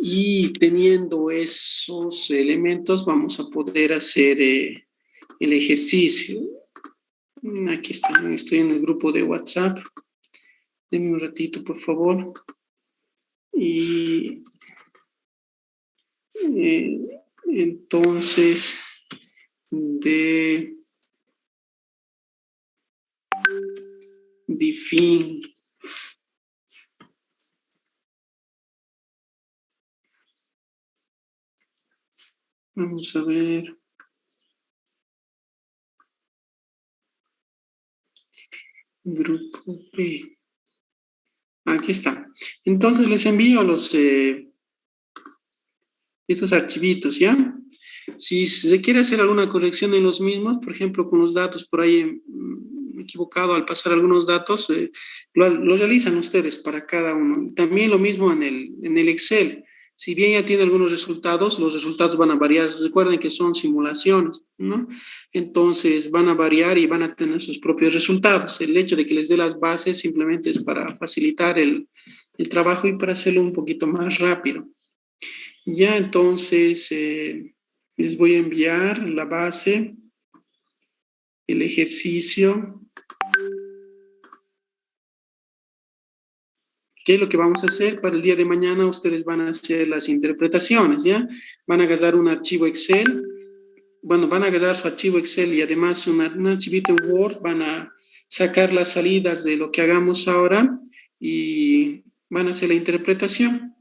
Y teniendo esos elementos vamos a poder hacer el ejercicio. Aquí está, estoy en el grupo de WhatsApp. Denme un ratito, por favor. Y entonces, define. Vamos a ver. Grupo P. Aquí está. Entonces les envío estos archivitos, ¿ya? Si se quiere hacer alguna corrección en los mismos, por ejemplo, con los datos por ahí me he equivocado al pasar algunos datos, lo realizan ustedes para cada uno. También lo mismo en el Excel. Si bien ya tiene algunos resultados, los resultados van a variar. Recuerden que son simulaciones, ¿no? Entonces van a variar y van a tener sus propios resultados. El hecho de que les dé las bases simplemente es para facilitar el trabajo y para hacerlo un poquito más rápido. Ya entonces les voy a enviar la base, el ejercicio. ¿Qué es lo que vamos a hacer? Para el día de mañana ustedes van a hacer las interpretaciones, ¿ya? Van a agarrar un archivo Excel. Bueno, van a agarrar su archivo Excel y además un archivito en Word. Van a sacar las salidas de lo que hagamos ahora y van a hacer la interpretación.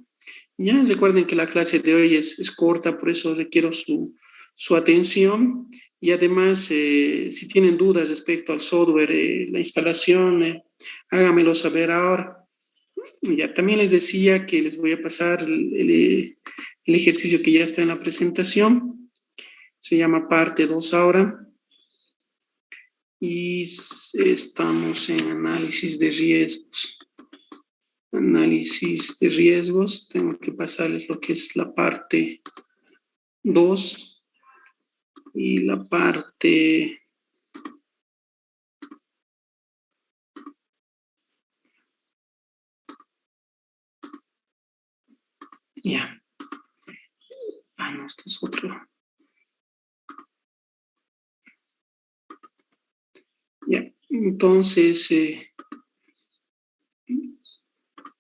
Ya recuerden que la clase de hoy es corta, por eso requiero su atención. Y además, si tienen dudas respecto al software, la instalación, háganmelo saber ahora. Ya también les decía que les voy a pasar el ejercicio que ya está en la presentación. Se llama parte 2 ahora. Y estamos en análisis de riesgos. Análisis de riesgos. Tengo que pasarles lo que es la parte 2 y la parte ya. No, esto es otro. Ya, entonces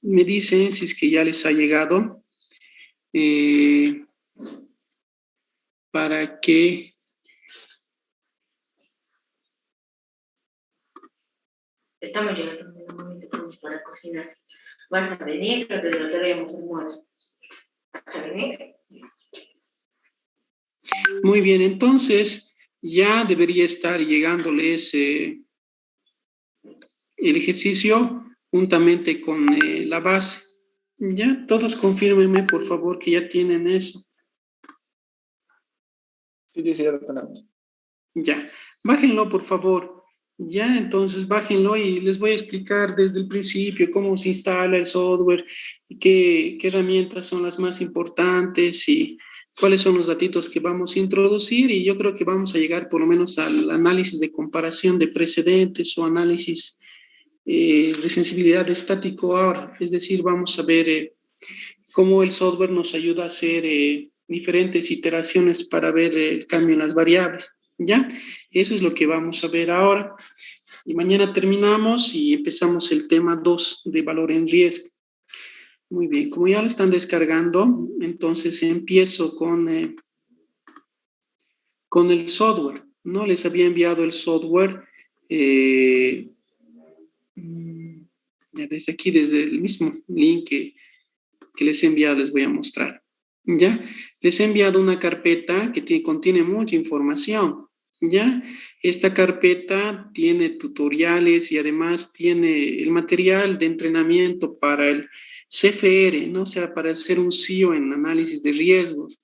me dicen si es que ya les ha llegado para que estamos llegando en un momento para cocinar. ¿Vas a venir? Que te lo traemos almuerzo. ¿Vas a venir? Muy bien, entonces ya debería estar llegándoles el ejercicio juntamente con la base. Ya, todos confírmenme por favor que ya tienen eso. Sí, ya lo tenemos. Ya, bájenlo por favor. Ya, entonces bájenlo y les voy a explicar desde el principio cómo se instala el software y qué herramientas son las más importantes y cuáles son los datitos que vamos a introducir. Y yo creo que vamos a llegar por lo menos al análisis de comparación de precedentes o análisis de sensibilidad estático ahora. Es decir, vamos a ver cómo el software nos ayuda a hacer diferentes iteraciones para ver el cambio en las variables. ¿Ya? Eso es lo que vamos a ver ahora. Y mañana terminamos y empezamos el tema 2 de valor en riesgo. Muy bien, como ya lo están descargando, entonces empiezo con el software. ¿No? Les había enviado el software desde aquí, desde el mismo link que les he enviado, les voy a mostrar. ¿Ya? Les he enviado una carpeta que contiene mucha información. ¿Ya? Esta carpeta tiene tutoriales y además tiene el material de entrenamiento para el CFR, ¿no? O sea, para hacer un CEO en análisis de riesgos,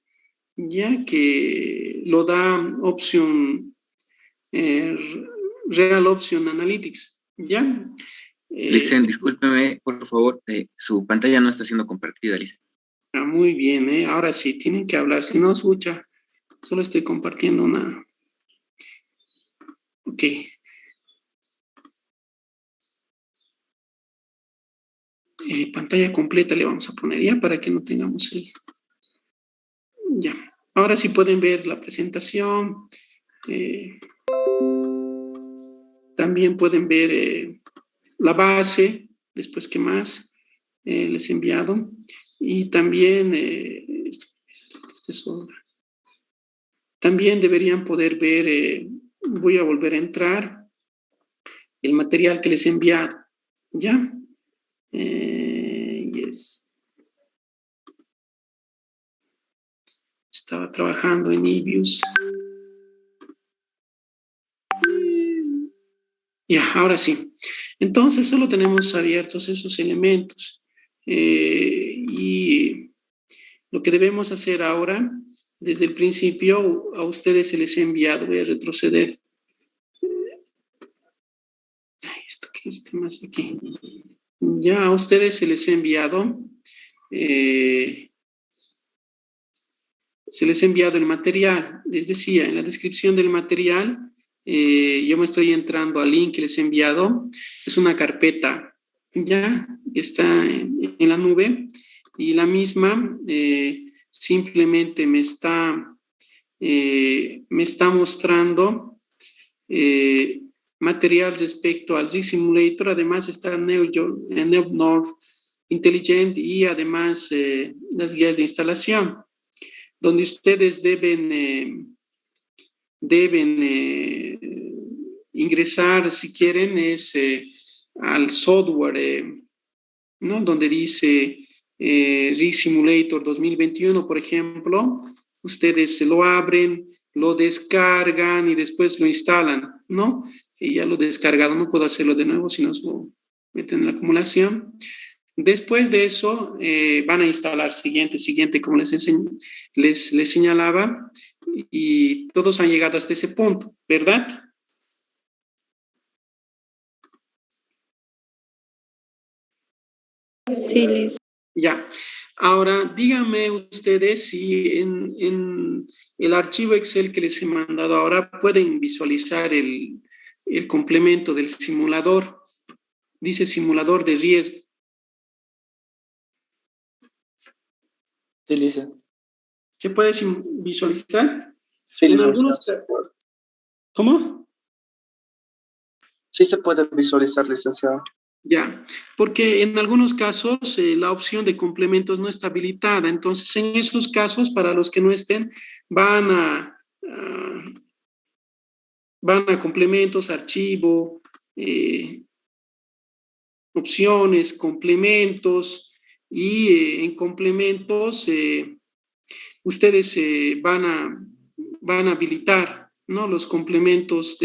ya que lo da Option, Real Option Analytics, ¿ya? Licen, discúlpeme, por favor, su pantalla no está siendo compartida, Licen. Muy bien, ahora sí, tienen que hablar, si no escucha, solo estoy compartiendo una... Ok. Pantalla completa le vamos a poner ya para que no tengamos el... Ya. Ahora sí pueden ver la presentación. eh, También pueden ver la base, después qué más les he enviado. Y también, también deberían poder ver, voy a volver a entrar, el material que les he enviado. ¿Ya? Yes. Estaba trabajando en Ibius. Ya, ahora sí. Entonces solo tenemos abiertos esos elementos. Y lo que debemos hacer ahora, desde el principio, a ustedes se les ha enviado, voy a retroceder. Ay, esto que está más aquí. Ya a ustedes se les ha enviado, el material. Les decía, en la descripción del material, yo me estoy entrando al link que les he enviado. Es una carpeta, ya, está en la nube y la misma simplemente me está mostrando material respecto al Rig Simulator. Además está NeoNord Intelligent y además las guías de instalación, donde ustedes deben ingresar, si quieren, es al software, ¿no? Donde dice Rig Simulator 2021, por ejemplo. Ustedes se lo abren, lo descargan y después lo instalan, ¿no? Y ya lo descargado, no puedo hacerlo de nuevo, si no lo meten en la acumulación. Después de eso, van a instalar siguiente, como les señalaba, y todos han llegado hasta ese punto, ¿verdad? Sí, Liz. Ya. Ahora, díganme ustedes si en el archivo Excel que les he mandado ahora pueden visualizar el complemento del simulador. Dice simulador de riesgo. Sí, Lisa. ¿Se puede visualizar? Sí, En Lisa. algunos... ¿Cómo? Sí se puede visualizar, licenciado. Ya, porque en algunos casos la opción de complementos no está habilitada. Entonces, en esos casos, para los que no estén, van a complementos, archivo, opciones, complementos, y en complementos ustedes van a habilitar, ¿no? Los complementos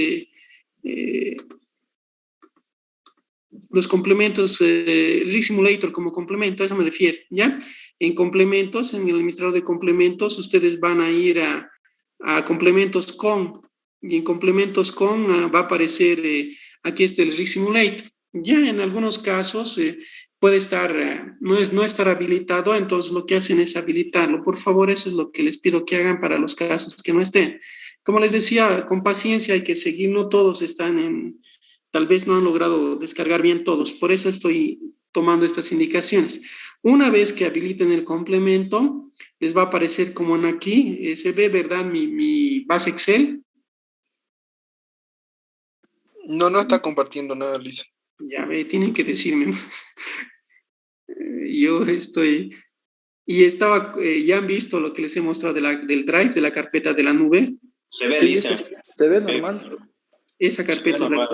Rig Simulator como complemento, a eso me refiero, ¿ya? En complementos, en el administrador de complementos, ustedes van a ir a complementos con, y en complementos con va a aparecer, aquí está el Rig Simulator. Ya en algunos casos puede estar, no estar habilitado, entonces lo que hacen es habilitarlo. Por favor, eso es lo que les pido que hagan para los casos que no estén. Como les decía, con paciencia hay que seguir, no todos están tal vez no han logrado descargar bien todos, por eso estoy tomando estas indicaciones. Una vez que habiliten el complemento, les va a aparecer como en aquí, se ve, ¿verdad? Mi base Excel. No está compartiendo nada, Lisa. Ya ve, tienen que decirme. Yo estoy... Y estaba, ya han visto lo que les he mostrado del Drive, de la carpeta de la nube. Se ve, Sí, Lisa. se ve normal. Esa carpeta es la...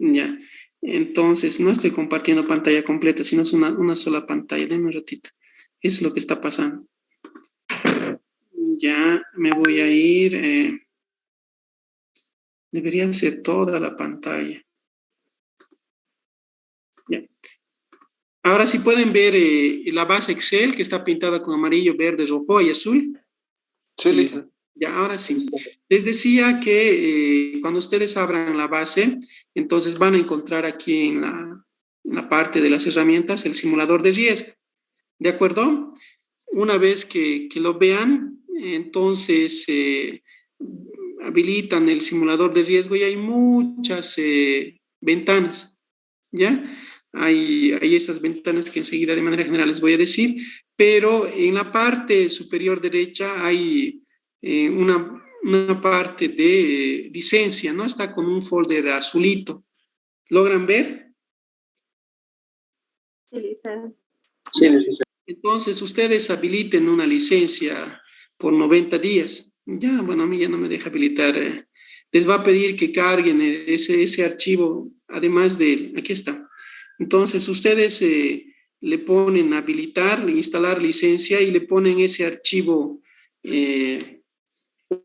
Ya. Entonces, no estoy compartiendo pantalla completa, sino es una sola pantalla. Denme un ratito. Eso es lo que está pasando. Ya me voy a ir. Debería ser toda la pantalla. Ya. Ahora sí pueden ver la base Excel que está pintada con amarillo, verde, rojo y azul. Sí, Lisa. Ya, ahora sí. Les decía que cuando ustedes abran la base, entonces van a encontrar aquí en la parte de las herramientas el simulador de riesgo. ¿De acuerdo? Una vez que lo vean, entonces habilitan el simulador de riesgo y hay muchas ventanas, ¿ya? Hay esas ventanas que enseguida de manera general les voy a decir, pero en la parte superior derecha hay una parte de licencia, ¿no? Está con un folder azulito. ¿Logran ver? Sí, licenciado. Sí, licenciado. Entonces, ustedes habiliten una licencia por 90 días. Ya, bueno, a mí ya no me deja habilitar. Les va a pedir que carguen ese archivo, además de, aquí está. Entonces, ustedes le ponen habilitar, instalar licencia y le ponen ese archivo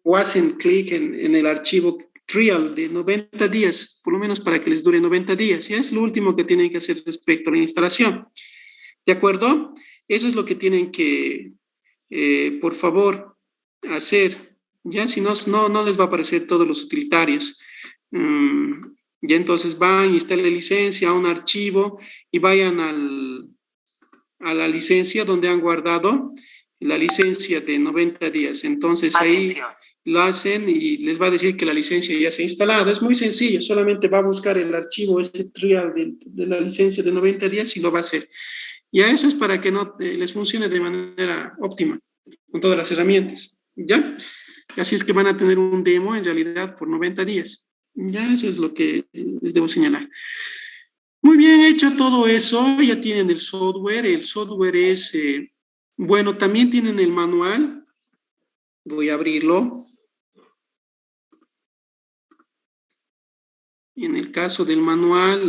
o hacen clic en el archivo trial de 90 días, por lo menos para que les dure 90 días. Ya es lo último que tienen que hacer respecto a la instalación. ¿De acuerdo? Eso es lo que tienen que, por favor, hacer. Ya, si no, no les va a aparecer todos los utilitarios. Ya entonces van, instalen licencia, un archivo y vayan a la licencia donde han guardado la licencia de 90 días. Entonces ahí lo hacen y les va a decir que la licencia ya se ha instalado. Es muy sencillo, solamente va a buscar el archivo, ese trial de la licencia de 90 días y lo va a hacer. Ya eso es para que no les funcione de manera óptima con todas las herramientas. ¿Ya? Así es que van a tener un demo en realidad por 90 días. Ya eso es lo que les debo señalar. Muy bien, hecho todo eso, ya tienen el software. El software es, bueno, también tienen el manual. Voy a abrirlo. En el caso del manual,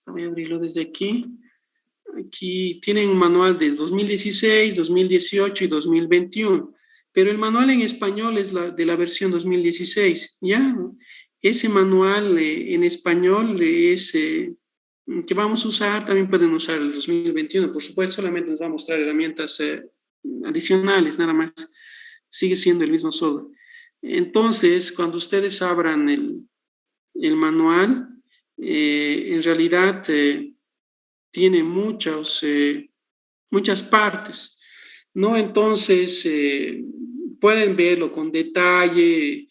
voy a abrirlo desde aquí. Aquí tienen un manual desde 2016, 2018 y 2021, pero el manual en español es de la versión 2016, ¿ya? Ese manual en español es que vamos a usar, también pueden usar el 2021, por supuesto, solamente nos va a mostrar herramientas adicionales, nada más, sigue siendo el mismo software. Entonces, cuando ustedes abran el manual, en realidad tiene muchas partes, ¿no? Entonces, pueden verlo con detalle,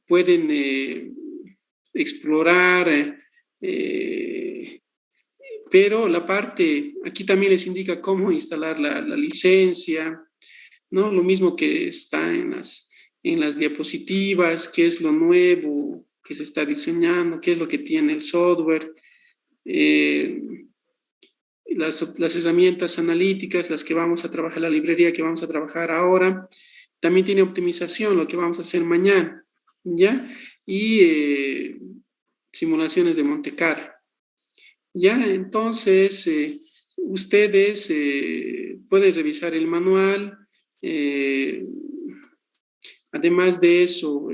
pueden explorar, pero la parte, aquí también les indica cómo instalar la licencia, ¿no? Lo mismo que está en las diapositivas, qué es lo nuevo que se está diseñando, qué es lo que tiene el software, las herramientas analíticas, las que vamos a trabajar, la librería que vamos a trabajar ahora. También tiene optimización, lo que vamos a hacer mañana, ¿ya? Y simulaciones de Monte Carlo. Ya, entonces, ustedes pueden revisar el manual. Además de eso,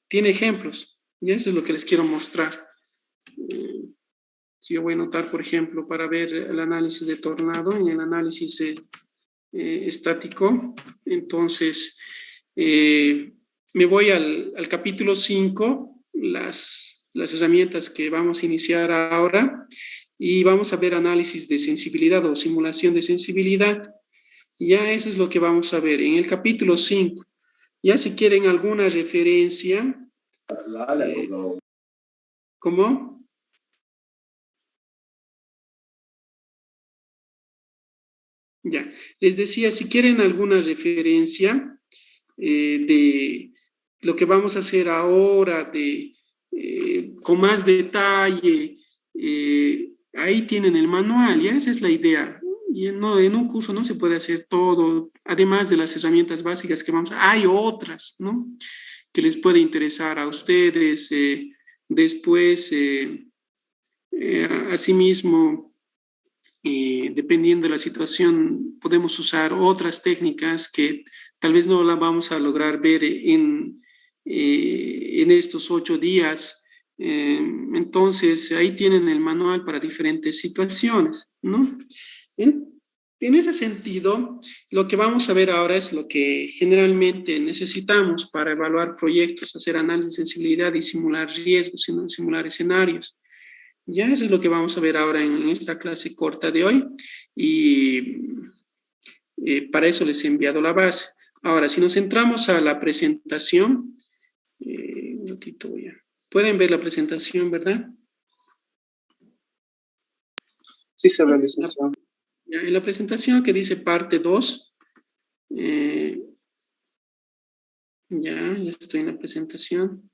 tiene ejemplos, y eso es lo que les quiero mostrar. Si yo voy a anotar, por ejemplo, para ver el análisis de tornado, en el análisis estático, entonces me voy al capítulo 5, las herramientas que vamos a iniciar ahora, y vamos a ver análisis de sensibilidad o simulación de sensibilidad. Ya eso es lo que vamos a ver en el capítulo 5. Ya si quieren alguna referencia. ¿Cómo? Ya, les decía, si quieren alguna referencia de lo que vamos a hacer ahora, con más detalle, ahí tienen el manual, ya esa es la idea. Y no, en un curso no se puede hacer todo, además de las herramientas básicas que vamos a... Hay otras, ¿no? Que les puede interesar a ustedes. Después, asimismo, dependiendo de la situación, podemos usar otras técnicas que tal vez no las vamos a lograr ver en estos 8 días. Entonces, ahí tienen el manual para diferentes situaciones, ¿no? En ese sentido, lo que vamos a ver ahora es lo que generalmente necesitamos para evaluar proyectos, hacer análisis de sensibilidad y simular riesgos, simular escenarios. Ya eso es lo que vamos a ver ahora en esta clase corta de hoy, y para eso les he enviado la base. Ahora, si nos centramos a la presentación, un ratito pueden ver la presentación, ¿verdad? Sí se ve, licenciado. Ya, en la presentación que dice parte 2, ya estoy en la presentación.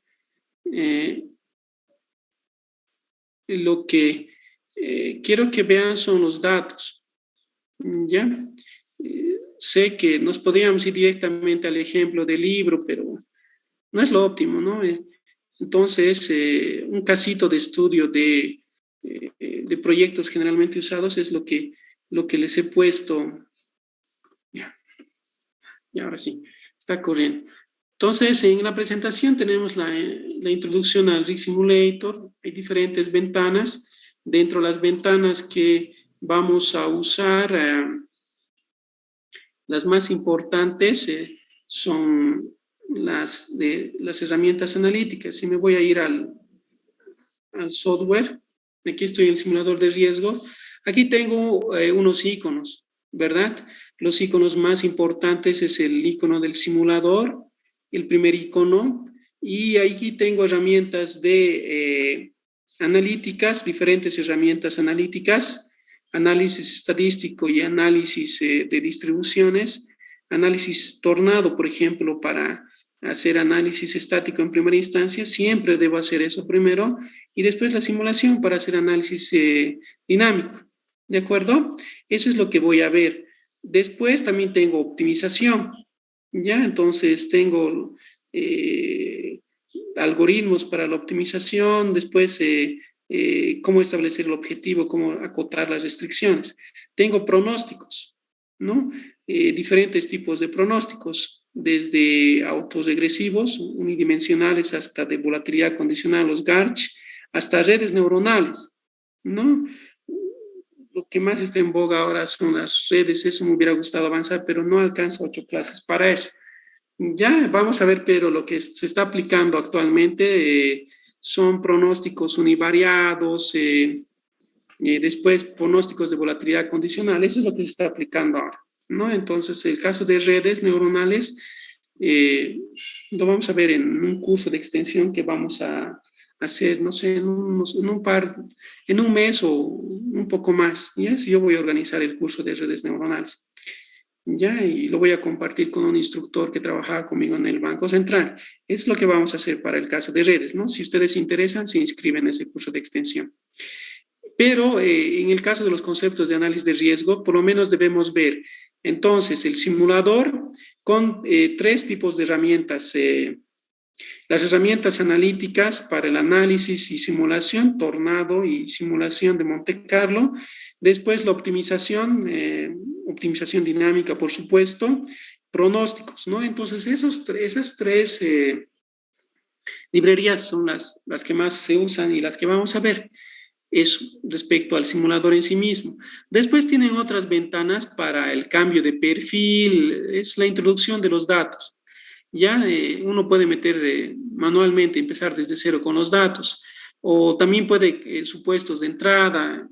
Lo que quiero que vean son los datos. ¿Ya? Sé que nos podríamos ir directamente al ejemplo del libro, pero no es lo óptimo, ¿no? Entonces, un casito de estudio de proyectos generalmente usados es lo que les he puesto. Ya, y ahora sí, está corriendo. Entonces, en la presentación tenemos la introducción al Rig Simulator. Hay diferentes ventanas. Dentro de las ventanas que vamos a usar, las más importantes son las herramientas analíticas. Si me voy a ir al software, aquí estoy en el simulador de riesgo. Aquí tengo unos iconos, ¿verdad? Los iconos más importantes es el icono del simulador, el primer icono, y aquí tengo herramientas de analíticas, diferentes herramientas analíticas, análisis estadístico y análisis de distribuciones, análisis tornado, por ejemplo, para hacer análisis estático en primera instancia, siempre debo hacer eso primero, y después la simulación para hacer análisis dinámico, ¿de acuerdo? Eso es lo que voy a ver. Después también tengo optimización, ¿ya? Entonces tengo algoritmos para la optimización, después cómo establecer el objetivo, cómo acotar las restricciones. Tengo pronósticos, ¿no? Diferentes tipos de pronósticos, desde autoregresivos, unidimensionales, hasta de volatilidad condicional, los GARCH, hasta redes neuronales, ¿no? Lo que más está en boga ahora son las redes, eso me hubiera gustado avanzar, pero no alcanza 8 clases para eso. Ya vamos a ver, pero lo que se está aplicando actualmente son pronósticos univariados, después pronósticos de volatilidad condicional, eso es lo que se está aplicando ahora, ¿no? Entonces, el caso de redes neuronales, lo vamos a ver en un curso de extensión que vamos a hacer, no sé, en un mes o un poco más, ¿ya? Si yo voy a organizar el curso de redes neuronales, ¿ya? Y lo voy a compartir con un instructor que trabajaba conmigo en el Banco Central. Es lo que vamos a hacer para el caso de redes, ¿no? Si ustedes se interesan, se inscriben en ese curso de extensión. Pero en el caso de los conceptos de análisis de riesgo, por lo menos debemos ver, entonces, el simulador con 3 tipos de herramientas. Las herramientas analíticas para el análisis y simulación, Tornado y simulación de Monte Carlo. Después la optimización, optimización dinámica, por supuesto, pronósticos, ¿no? Entonces, esas 3 librerías son las que más se usan y las que vamos a ver. Eso respecto al simulador en sí mismo. Después tienen otras ventanas para el cambio de perfil, es la introducción de los datos. Ya uno puede meter manualmente, empezar desde cero con los datos, o también puede supuestos de entrada,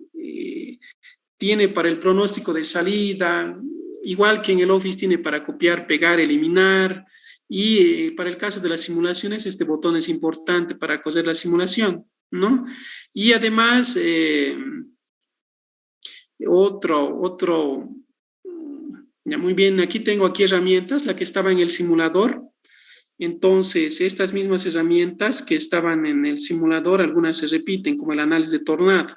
tiene para el pronóstico de salida, igual que en el Office tiene para copiar, pegar, eliminar, y para el caso de las simulaciones este botón es importante para coser la simulación, ¿no? Y además, ya muy bien, aquí tengo herramientas, la que estaba en el simulador. Entonces, estas mismas herramientas que estaban en el simulador, algunas se repiten, como el análisis de tornado.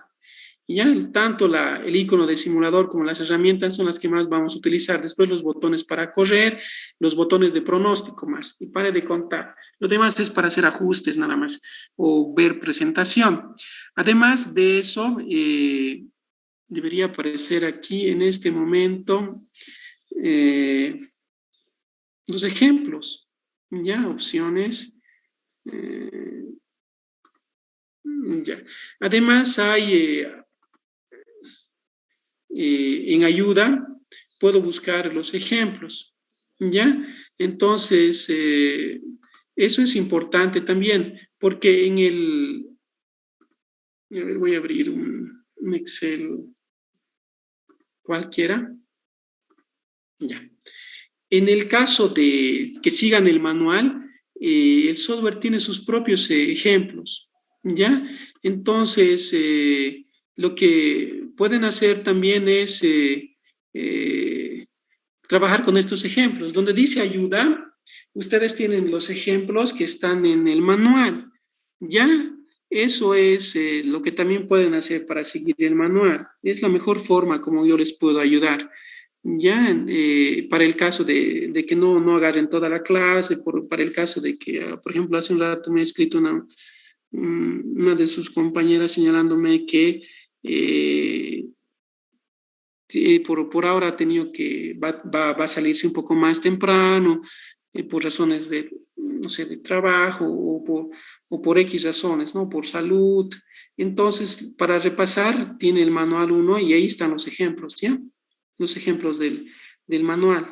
Y ya tanto el icono de simulador como las herramientas son las que más vamos a utilizar. Después los botones para correr, los botones de pronóstico más. Y pare de contar. Lo demás es para hacer ajustes nada más o ver presentación. Además de eso, debería aparecer aquí en este momento los ejemplos. Ya, opciones. Ya. Además hay en ayuda, puedo buscar los ejemplos, ¿ya? Entonces, eso es importante también, porque en a ver, voy a abrir un Excel cualquiera, ya. En el caso de que sigan el manual, el software tiene sus propios ejemplos, ¿ya? Entonces, lo que pueden hacer también es trabajar con estos ejemplos. Donde dice ayuda, ustedes tienen los ejemplos que están en el manual. Ya, eso es lo que también pueden hacer para seguir el manual. Es la mejor forma como yo les puedo ayudar. Ya, para el caso de que no agarren toda la clase, para el caso de que, por ejemplo, hace un rato me ha escrito una de sus compañeras señalándome que por ahora ha tenido que, va a salirse un poco más temprano, por razones de, no sé, de trabajo o por X razones, ¿no? Por salud. Entonces, para repasar, tiene el manual 1 y ahí están los ejemplos, ¿ya? Los ejemplos del manual.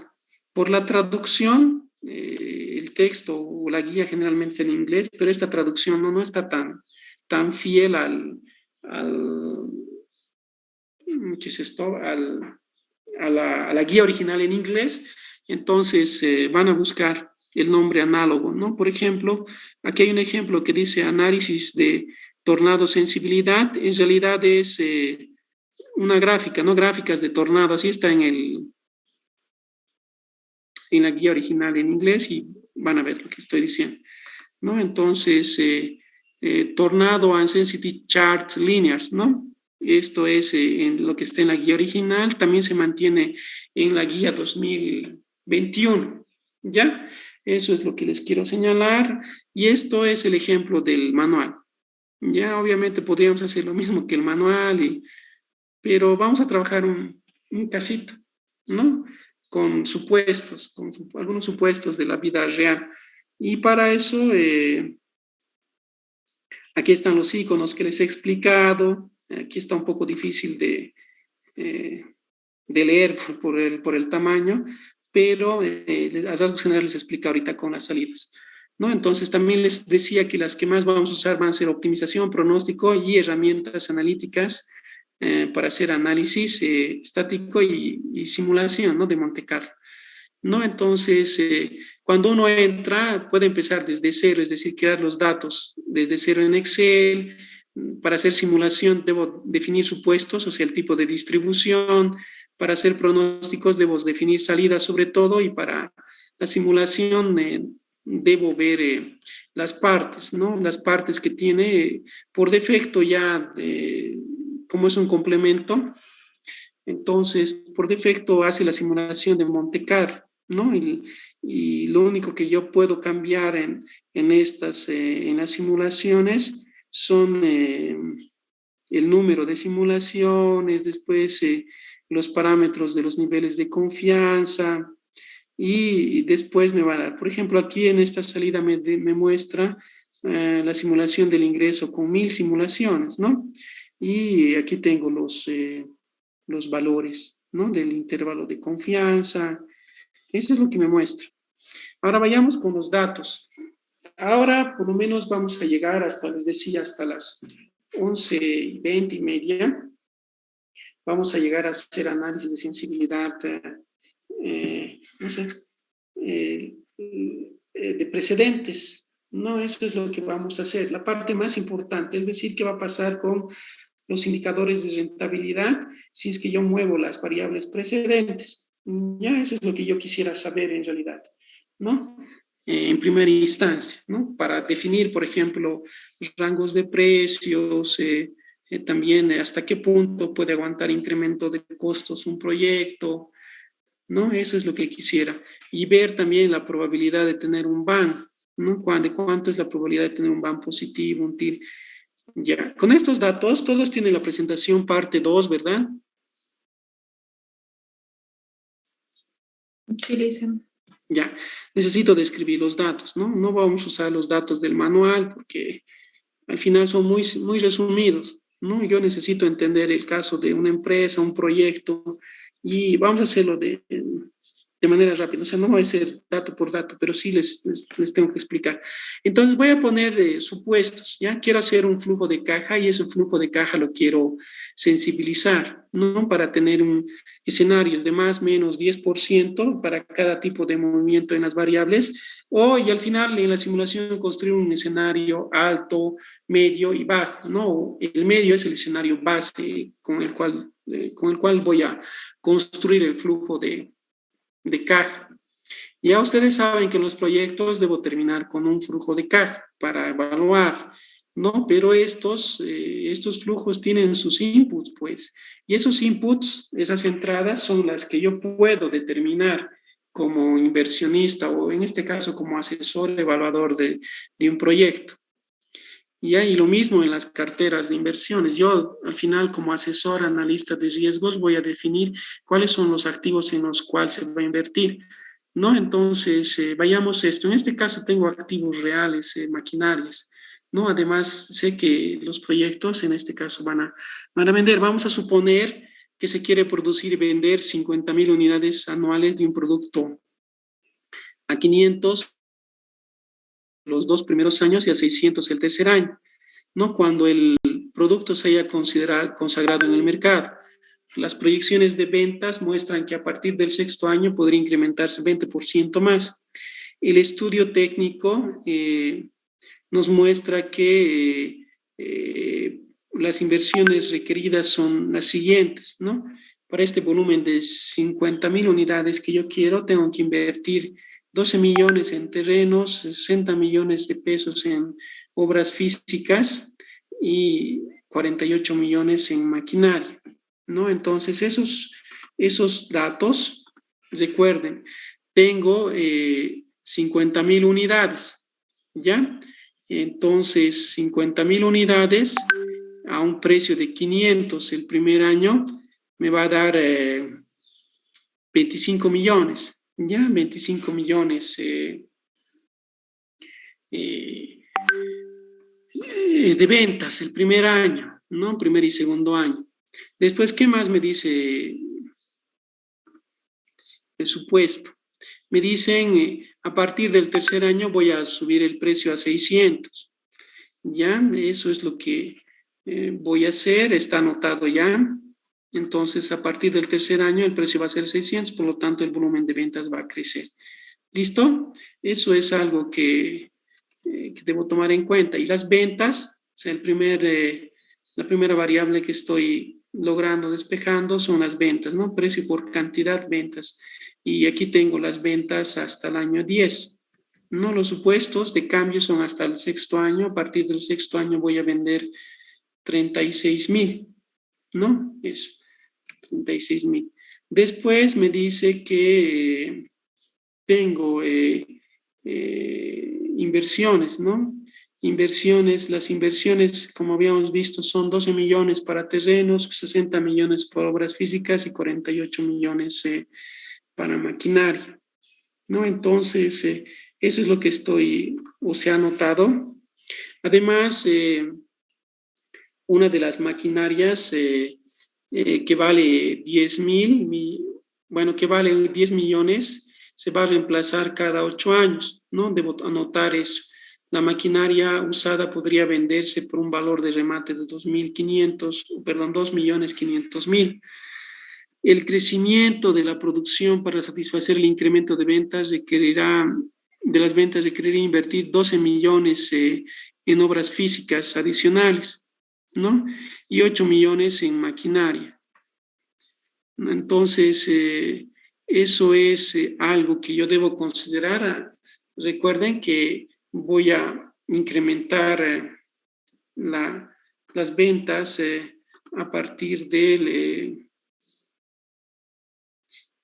Por la traducción, el texto o la guía generalmente es en inglés, pero esta traducción no está tan fiel ¿qué es esto? A la guía original en inglés. Entonces van a buscar el nombre análogo, ¿no? Por ejemplo, aquí hay un ejemplo que dice análisis de tornado sensibilidad. En realidad es una gráfica, ¿no? Gráficas de tornado, así está en la guía original en inglés y van a ver lo que estoy diciendo, ¿no? Entonces, tornado and sensitivity charts linears, ¿no? Esto es en lo que está en la guía original, también se mantiene en la guía 2021, ¿ya? Eso es lo que les quiero señalar y esto es el ejemplo del manual. Ya, obviamente podríamos hacer lo mismo que el manual, pero vamos a trabajar un casito, ¿no? Con supuestos, algunos supuestos de la vida real. Y para eso, aquí están los iconos que les he explicado. Aquí está un poco difícil de leer por el tamaño, pero a rasgos generales les explico ahorita con las salidas, ¿no? Entonces también les decía que las que más vamos a usar van a ser optimización, pronóstico y herramientas analíticas para hacer análisis estático y simulación, ¿no? De Monte Carlo, ¿no? Entonces, cuando uno entra, puede empezar desde cero, es decir, crear los datos desde cero en Excel. Para hacer simulación debo definir supuestos, o sea, el tipo de distribución. Para hacer pronósticos debo definir salidas sobre todo, y para la simulación debo ver las partes, ¿no? Las partes que tiene por defecto ya, como es un complemento, entonces por defecto hace la simulación de Monte Carlo, ¿no? Y lo único que yo puedo cambiar en las simulaciones son el número de simulaciones, después los parámetros de los niveles de confianza, y después me va a dar, por ejemplo, aquí en esta salida me muestra la simulación del ingreso con 1000 simulaciones, ¿no? Y aquí tengo los valores, ¿no? Del intervalo de confianza. Eso es lo que me muestra. Ahora vayamos con los datos. Ahora por lo menos vamos a llegar hasta, les decía, hasta las 11:20 y media. Vamos a llegar a hacer análisis de sensibilidad, no sé, de precedentes, ¿no? Eso es lo que vamos a hacer. La parte más importante, es decir, qué va a pasar con los indicadores de rentabilidad si es que yo muevo las variables precedentes. Ya, eso es lo que yo quisiera saber en realidad, ¿no? En primera instancia, ¿no? Para definir, por ejemplo, rangos de precios, también hasta qué punto puede aguantar incremento de costos un proyecto, ¿no? Eso es lo que quisiera. Y ver también la probabilidad de tener un BAN, ¿no? ¿De cuánto es la probabilidad de tener un BAN positivo, un TIR? Ya, con estos datos, todos tienen la presentación parte 2, ¿verdad? Sí, Lisa. Ya, necesito describir los datos, ¿no? No vamos a usar los datos del manual porque al final son muy, muy resumidos, ¿no? Yo necesito entender el caso de una empresa, un proyecto, y vamos a hacerlo de de manera rápida, o sea, no voy a hacer dato por dato, pero sí les tengo que explicar. Entonces voy a poner supuestos, ¿ya? Quiero hacer un flujo de caja y ese flujo de caja lo quiero sensibilizar, ¿no? Para tener escenarios de más, menos 10% para cada tipo de movimiento en las variables, y al final en la simulación construir un escenario alto, medio y bajo, ¿no? El medio es el escenario base con el cual voy a construir el flujo de caja. Ya ustedes saben que en los proyectos debo terminar con un flujo de caja para evaluar, ¿no? Pero estos flujos tienen sus inputs, pues, y esos inputs, esas entradas son las que yo puedo determinar como inversionista o en este caso como asesor evaluador de un proyecto. Y lo mismo en las carteras de inversiones. Yo, al final, como asesor, analista de riesgos, voy a definir cuáles son los activos en los cuales se va a invertir, ¿no? Entonces, vayamos a esto. En este caso tengo activos reales, maquinarias, ¿no? Además, sé que los proyectos, en este caso, van a vender. Vamos a suponer que se quiere producir y vender 50,000 unidades anuales de un producto a 500 los 2 primeros años y a 600 el tercer año, ¿no? Cuando el producto se haya consagrado en el mercado. Las proyecciones de ventas muestran que a partir del sexto año podría incrementarse 20% más. El estudio técnico nos muestra que las inversiones requeridas son las siguientes, ¿no? Para este volumen de 50,000 unidades que yo quiero, tengo que invertir 12 millones en terrenos, 60 millones de pesos en obras físicas y 48 millones en maquinaria, ¿no? Entonces, esos datos, recuerden, tengo 50,000 unidades, ¿ya? Entonces, 50,000 unidades a un precio de 500 el primer año me va a dar 25 millones, ¿ya? 25 millones de ventas el primer año, ¿no? Primer y segundo año. Después, ¿qué más me dice el supuesto? Me dicen, a partir del tercer año voy a subir el precio a 600. Ya, eso es lo que voy a hacer, está anotado ya. Entonces, a partir del tercer año el precio va a ser 600, por lo tanto el volumen de ventas va a crecer. ¿Listo? Eso es algo que debo tomar en cuenta. Y las ventas, o sea, la primera variable que estoy logrando despejando son las ventas, ¿no? Precio por cantidad, ventas. Y aquí tengo las ventas hasta el año 10. ¿No? Los supuestos de cambio son hasta el sexto año. A partir del sexto año voy a vender 36,000, ¿no? Es 36,000. Después me dice que tengo inversiones, ¿no? Las inversiones, como habíamos visto, son 12 millones para terrenos, 60 millones por obras físicas y 48 millones para maquinaria, ¿no? Entonces, eso es lo que se ha anotado. Además, una de las maquinarias que vale 10,000, que vale 10 millones, se va a reemplazar cada 8 años, ¿no? Debo anotar eso. La maquinaria usada podría venderse por un valor de remate de 2,500,000. El crecimiento de la producción para satisfacer el incremento de ventas requerirá invertir 12 millones en obras físicas adicionales, ¿no? Y 8 millones en maquinaria. Entonces, eso es algo que yo debo considerar. Recuerden que voy a incrementar las ventas a partir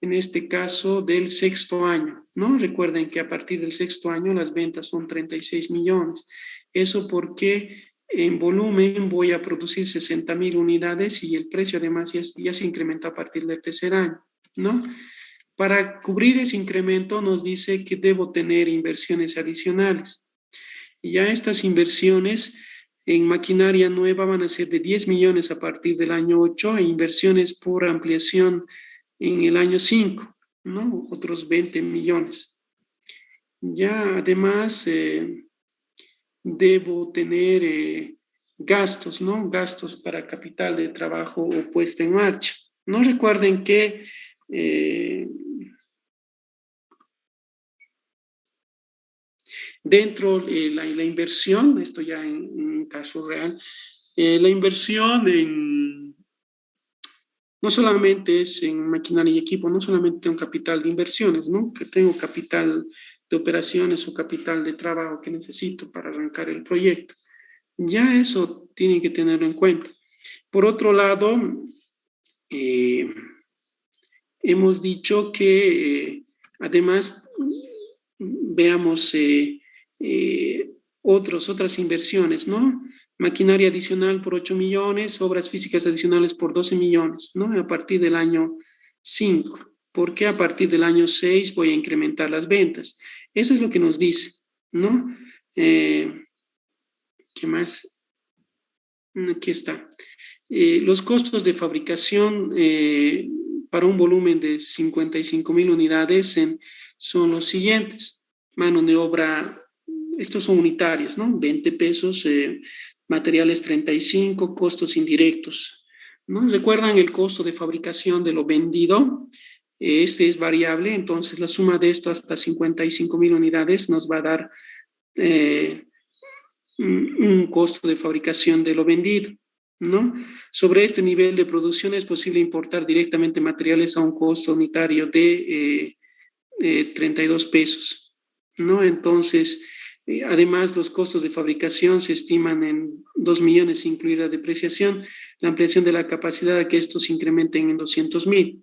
en este caso, del sexto año, ¿no? Recuerden que a partir del sexto año las ventas son 36 millones. Eso porque en volumen voy a producir 60,000 unidades y el precio además ya se incrementa a partir del tercer año, ¿no? Para cubrir ese incremento nos dice que debo tener inversiones adicionales. Y ya estas inversiones en maquinaria nueva van a ser de 10 millones a partir del año 8 e inversiones por ampliación en el año 5, ¿no? Otros 20 millones. Ya además debo tener gastos, ¿no? Gastos para capital de trabajo o puesta en marcha. No recuerden que dentro de la inversión, esto ya en caso real, la inversión no solamente es en maquinaria y equipo, no solamente tengo capital de inversiones, ¿no? Que tengo capital de operaciones o capital de trabajo que necesito para arrancar el proyecto. Ya eso tienen que tenerlo en cuenta. Por otro lado, hemos dicho que además veamos otras inversiones, ¿no? Maquinaria adicional por 8 millones, obras físicas adicionales por 12 millones, ¿no? A partir del año 5, porque a partir del año 6 voy a incrementar las ventas. Eso es lo que nos dice, ¿no? ¿Qué más? Aquí está. Los costos de fabricación para un volumen de 55,000 unidades son los siguientes. Mano de obra, estos son unitarios, ¿no? 20 pesos, materiales 35, costos indirectos, ¿no? ¿Recuerdan el costo de fabricación de lo vendido? Este es variable, entonces la suma de esto hasta 55,000 unidades nos va a dar un costo de fabricación de lo vendido, ¿no? Sobre este nivel de producción es posible importar directamente materiales a un costo unitario de 32 pesos, ¿no? Entonces, además, los costos de fabricación se estiman en 2 millones, incluir la depreciación, la ampliación de la capacidad a que estos se incrementen en 200,000.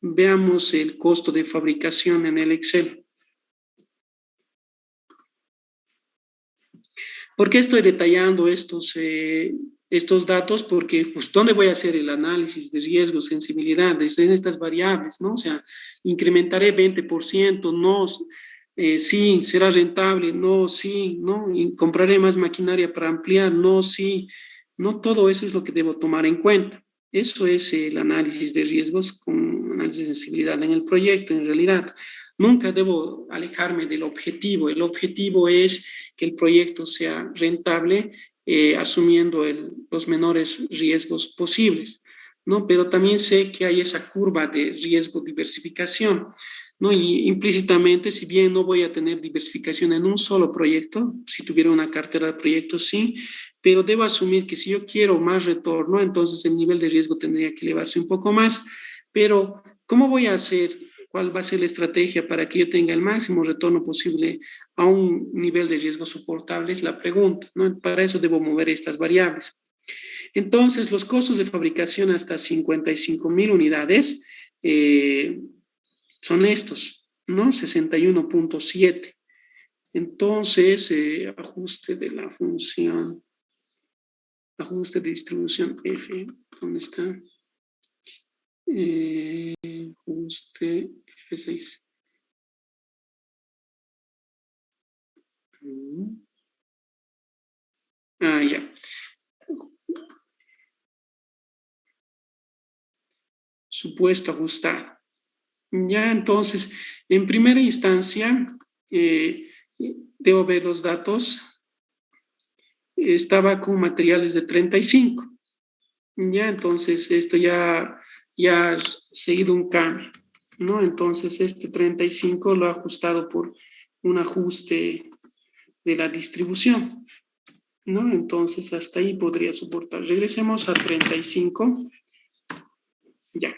Veamos el costo de fabricación en el Excel. ¿Por qué estoy detallando estos datos? Porque, pues, ¿dónde voy a hacer el análisis de riesgo, sensibilidad? En estas variables, ¿no? O sea, incrementaré 20%, no, sí, será rentable, no, sí, no, y compraré más maquinaria para ampliar, no, sí, no, todo eso es lo que debo tomar en cuenta. Eso es el análisis de riesgos con análisis de sensibilidad en el proyecto, en realidad. Nunca debo alejarme del objetivo. El objetivo es que el proyecto sea rentable, asumiendo los menores riesgos posibles, ¿no? Pero también sé que hay esa curva de riesgo diversificación, ¿no? Y implícitamente, si bien no voy a tener diversificación en un solo proyecto, si tuviera una cartera de proyectos, sí, pero debo asumir que si yo quiero más retorno, entonces el nivel de riesgo tendría que elevarse un poco más. Pero, ¿cómo voy a hacer? ¿Cuál va a ser la estrategia para que yo tenga el máximo retorno posible a un nivel de riesgo soportable? Es la pregunta, ¿no? Para eso debo mover estas variables. Entonces, los costos de fabricación hasta 55,000 unidades son estos, ¿no? 61.7. Entonces, ajuste de la función, ajuste de distribución F, ¿dónde está? Ajuste F6. Ya. Supuesto ajustado. Ya, entonces, en primera instancia, debo ver los datos. Estaba con materiales de 35. Ya, entonces, esto ya ha seguido un cambio, ¿no? Entonces, este 35 lo he ajustado por un ajuste de la distribución, ¿no? Entonces, hasta ahí podría soportar. Regresemos a 35. Ya.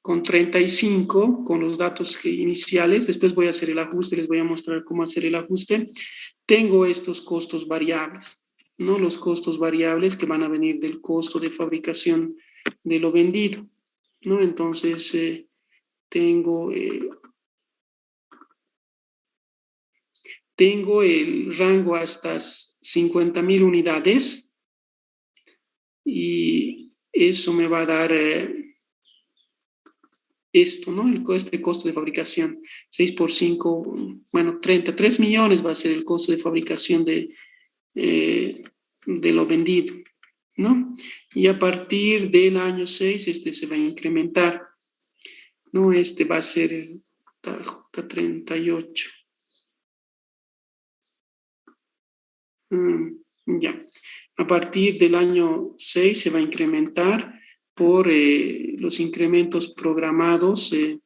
Con 35, con los datos iniciales, después voy a hacer el ajuste, les voy a mostrar cómo hacer el ajuste. Tengo estos costos variables, ¿no? Los costos variables que van a venir del costo de fabricación de lo vendido, ¿no? Entonces, tengo el rango hasta 50,000 unidades y eso me va a dar esto, ¿no? Este costo de fabricación, 6 por 5, bueno, 33 millones va a ser el costo de fabricación de lo vendido, ¿no? Y a partir del año 6, este se va a incrementar, ¿no? Este va a ser J38. Ya. A partir del año 6 se va a incrementar por los incrementos programados en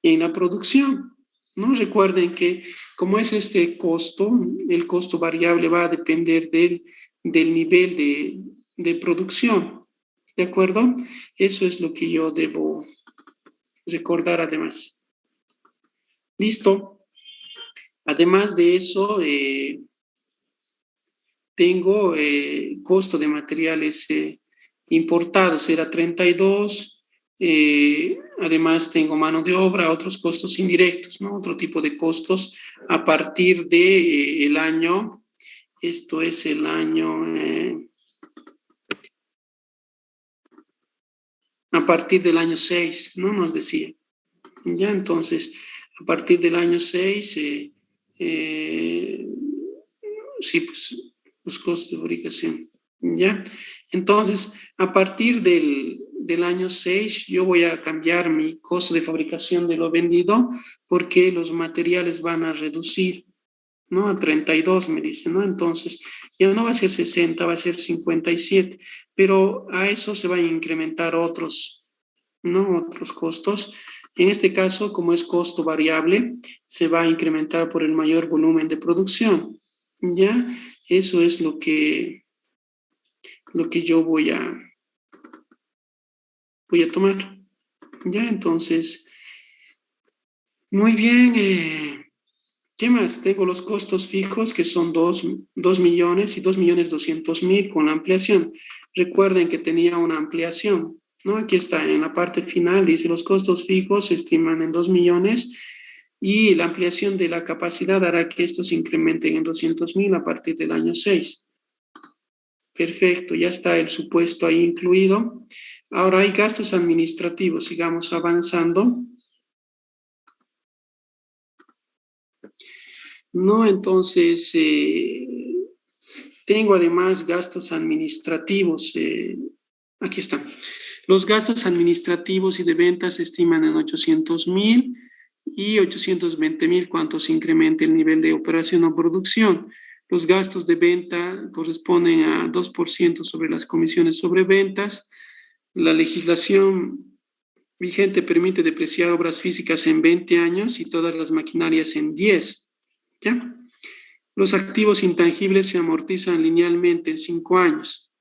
la producción, ¿no? Recuerden que como es este costo, el costo variable va a depender del nivel de producción, ¿de acuerdo? Eso es lo que yo debo recordar además. Listo. Además de eso, tengo costo de materiales importados, era 32. Además tengo mano de obra, otros costos indirectos, ¿no? Otro tipo de costos a partir de el año, esto es el año, a partir del año 6, ¿no? Nos decía. Ya, entonces, a partir del año 6, sí, pues, los costos de fabricación, ¿ya? Entonces, a partir del año 6, yo voy a cambiar mi costo de fabricación de lo vendido porque los materiales van a reducir, ¿no? A 32, me dice, ¿no? Entonces, ya no va a ser 60, va a ser 57, pero a eso se van a incrementar otros, ¿no? Otros costos. En este caso, como es costo variable, se va a incrementar por el mayor volumen de producción, ¿ya? Eso es lo que yo voy a tomar, ¿ya? Entonces, muy bien. ¿Qué más? Tengo los costos fijos que son 2 millones y 2.200.000 con la ampliación. Recuerden que tenía una ampliación, ¿no? Aquí está en la parte final, dice los costos fijos se estiman en 2 millones y la ampliación de la capacidad hará que estos se incrementen en 200.000 a partir del año 6. Perfecto, ya está el supuesto ahí incluido. Ahora hay gastos administrativos, sigamos avanzando. No, entonces, tengo además gastos administrativos. Aquí están. Los gastos administrativos y de ventas se estiman en 800.000 y 820.000 cuanto se incremente el nivel de operación o producción. Los gastos de venta corresponden a 2% sobre las comisiones sobre ventas. La legislación vigente permite depreciar obras físicas en 20 años y todas las maquinarias en 10. ¿Ya? Los activos intangibles se amortizan linealmente en 5 años.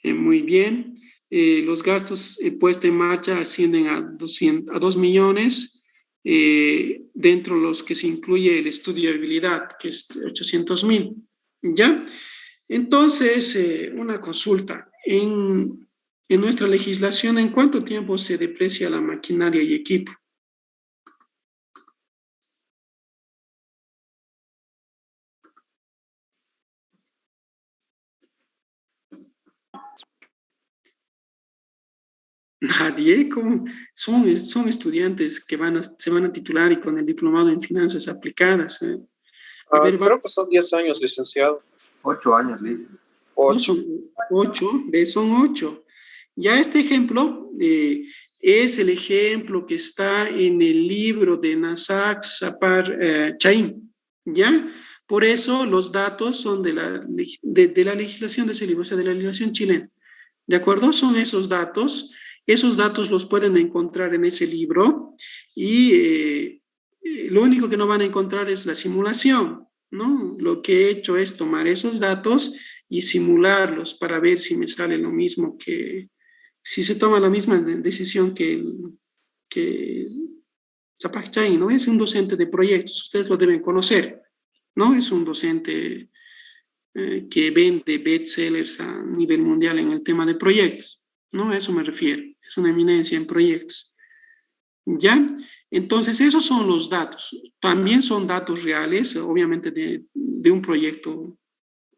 Muy bien. Los gastos puesta en marcha ascienden a 2 millones, dentro de los que se incluye el estudio de habilidad, que es 800.000. ¿Ya? Entonces, una consulta. En nuestra legislación, ¿en cuánto tiempo se deprecia la maquinaria y equipo? Nadie, como son estudiantes que se van a titular y con el diplomado en finanzas aplicadas. A ver, Creo que son 10 años, licenciado. 8 años, Liz. no 8. son 8, son 8. Ya este ejemplo es el ejemplo que está en el libro de Nasak Sapar Chaim, ¿ya? Por eso los datos son de la legislación de ese libro, o sea, de la legislación chilena. ¿De acuerdo? Son esos datos. Esos datos los pueden encontrar en ese libro y lo único que no van a encontrar es la simulación, ¿no? Lo que he hecho es tomar esos datos y simularlos para ver si me sale lo mismo si se toma la misma decisión que Zapak Chain, ¿no? Es un docente de proyectos, ustedes lo deben conocer, ¿no? Es un docente que vende bestsellers a nivel mundial en el tema de proyectos, ¿no? A eso me refiero, es una eminencia en proyectos. ¿Ya? Entonces, esos son los datos. También son datos reales, obviamente, de un proyecto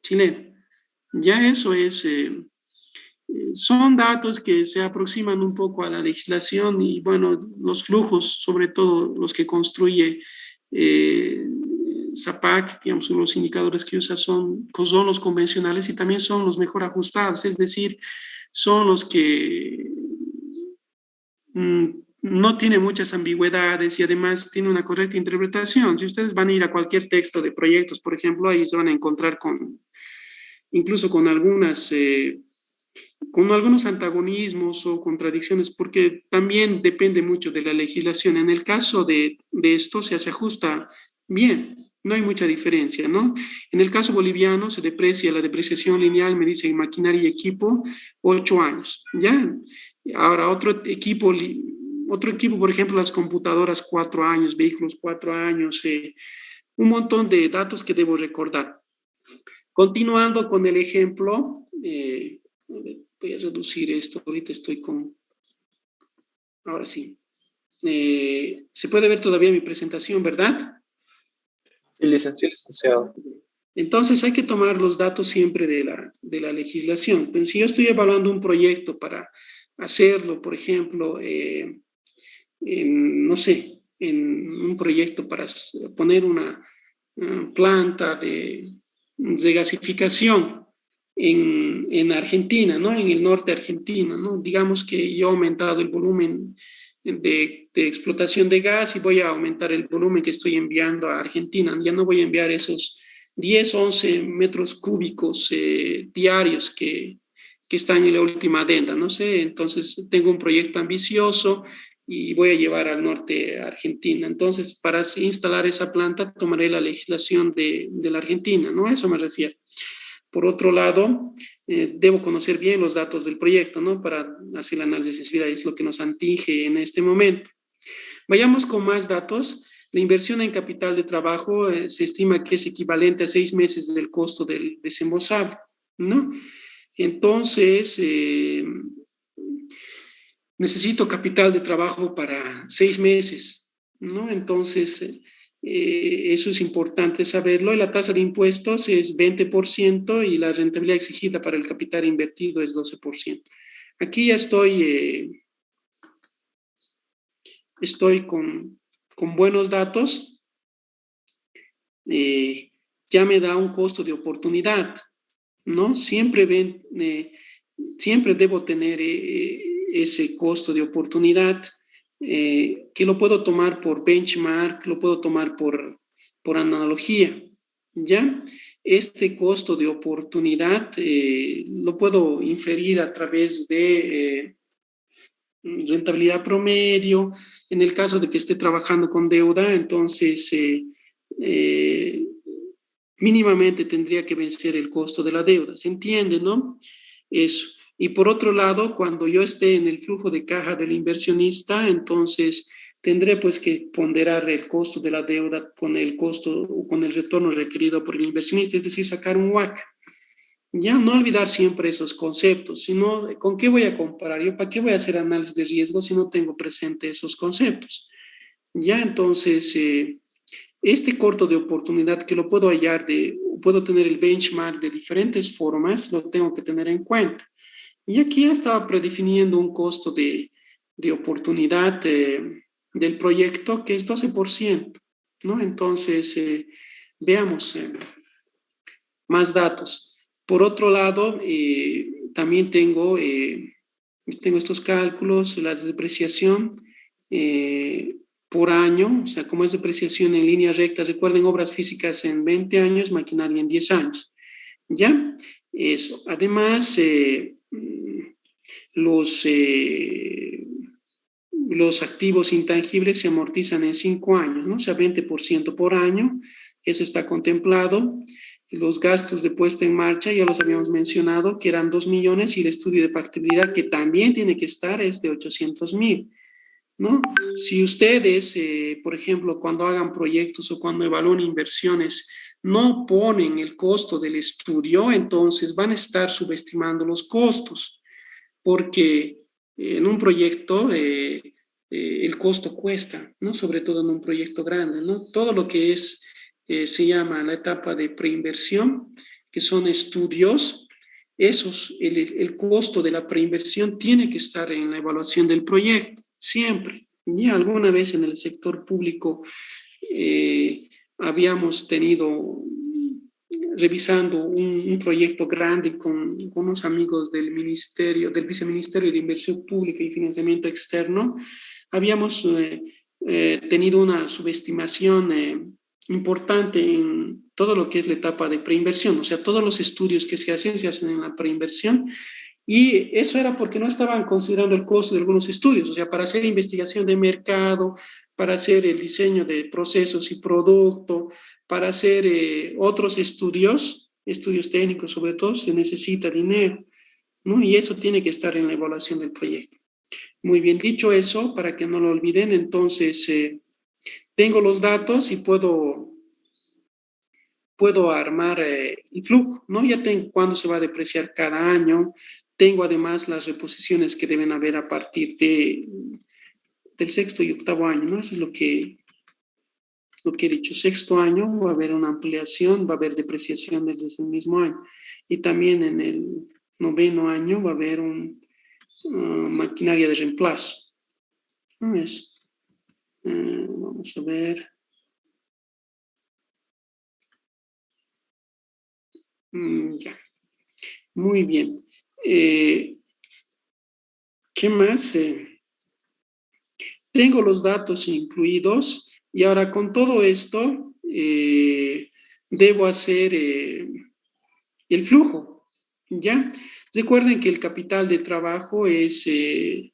chileno. Ya eso es, son datos que se aproximan un poco a la legislación y, bueno, los flujos, sobre todo los que construye SAPAC, digamos, los indicadores que usa son los convencionales y también son los mejor ajustados, es decir, son los que no tiene muchas ambigüedades y además tiene una correcta interpretación. Si ustedes van a ir a cualquier texto de proyectos, por ejemplo, ahí se van a encontrar incluso con algunos antagonismos o contradicciones, porque también depende mucho de la legislación. En el caso de esto se ajusta bien, no hay mucha diferencia, ¿no? En el caso boliviano se deprecia la depreciación lineal, me dice maquinaria y equipo, 8 años, ¿ya? Ahora otro equipo, por ejemplo, las computadoras, 4 años, vehículos, 4 años, un montón de datos que debo recordar. Continuando con el ejemplo, voy a reducir esto, ahorita ahora sí. Se puede ver todavía mi presentación, ¿verdad? Sí, licenciado. Entonces hay que tomar los datos siempre de la legislación. Pero si yo estoy evaluando un proyecto para hacerlo, por ejemplo, no sé, en un proyecto para poner una planta de gasificación en Argentina, ¿no? En el norte argentino, ¿no? Digamos que yo he aumentado el volumen de explotación de gas y voy a aumentar el volumen que estoy enviando a Argentina. Ya no voy a enviar esos 10, 11 metros cúbicos diarios que están en la última adenda, no sé. Entonces tengo un proyecto ambicioso y voy a llevar al norte a Argentina. Entonces, para instalar esa planta, tomaré la legislación de la Argentina, ¿no? A eso me refiero. Por otro lado, debo conocer bien los datos del proyecto, ¿no? Para hacer el análisis de necesidad, es lo que nos atinge en este momento. Vayamos con más datos. La inversión en capital de trabajo se estima que es equivalente a 6 meses del costo del desembolsable, ¿no? Entonces, necesito capital de trabajo para 6 meses, ¿no? Entonces, eso es importante saberlo. Y la tasa de impuestos es 20% y la rentabilidad exigida para el capital invertido es 12%. Aquí ya estoy con buenos datos. Ya me da un costo de oportunidad, ¿no? Siempre debo tener ese costo de oportunidad, que lo puedo tomar por benchmark, lo puedo tomar por analogía, ¿ya? Este costo de oportunidad lo puedo inferir a través de rentabilidad promedio. En el caso de que esté trabajando con deuda, entonces mínimamente tendría que vencer el costo de la deuda. ¿Se entiende, no? Eso. Y por otro lado, cuando yo esté en el flujo de caja del inversionista, entonces tendré pues que ponderar el costo de la deuda con el costo o con el retorno requerido por el inversionista, es decir, sacar un WACC. Ya no olvidar siempre esos conceptos, sino con qué voy a comparar. Yo para qué voy a hacer análisis de riesgo si no tengo presente esos conceptos. Ya entonces, este corto de oportunidad que lo puedo hallar puedo tener el benchmark de diferentes formas, lo tengo que tener en cuenta. Y aquí ya estaba predefiniendo un costo de oportunidad del proyecto que es 12%, ¿no? Entonces, veamos más datos. Por otro lado, también tengo estos cálculos, la depreciación por año, o sea, como es depreciación en línea recta, recuerden, obras físicas en 20 años, maquinaria en 10 años, ¿ya? Eso. Además, los activos intangibles se amortizan en 5 años, ¿no? O sea, 20% por año, eso está contemplado. Los gastos de puesta en marcha, ya los habíamos mencionado, que eran 2 millones, y el estudio de factibilidad, que también tiene que estar, es de 800,000, ¿no? Si ustedes, por ejemplo, cuando hagan proyectos o cuando evalúen inversiones, no ponen el costo del estudio, entonces van a estar subestimando los costos, porque en un proyecto el costo cuesta, ¿no? Sobre todo en un proyecto grande, ¿no? Todo lo que se llama la etapa de preinversión, que son estudios, el costo de la preinversión tiene que estar en la evaluación del proyecto, siempre. Ya alguna vez en el sector público habíamos tenido, revisando un proyecto grande con unos amigos del ministerio, del viceministerio de Inversión Pública y Financiamiento Externo, habíamos tenido una subestimación importante en todo lo que es la etapa de preinversión, o sea, todos los estudios que se hacen en la preinversión, y eso era porque no estaban considerando el costo de algunos estudios, o sea, para hacer investigación de mercado, para hacer el diseño de procesos y producto, para hacer otros estudios técnicos sobre todo, se necesita dinero, ¿no? Y eso tiene que estar en la evaluación del proyecto. Muy bien, dicho eso, para que no lo olviden, entonces tengo los datos y puedo armar el flujo, ¿no? Ya tengo cuándo se va a depreciar cada año, tengo además las reposiciones que deben haber a partir del sexto y octavo año, ¿no? Eso es lo que he dicho. Sexto año va a haber una ampliación, va a haber depreciación desde ese mismo año. Y también en el noveno año va a haber maquinaria de reemplazo. ¿No es? Vamos a ver. Ya. Muy bien. ¿Qué más? Tengo los datos incluidos y ahora con todo esto debo hacer el flujo, ¿ya? Recuerden que el capital de trabajo es 6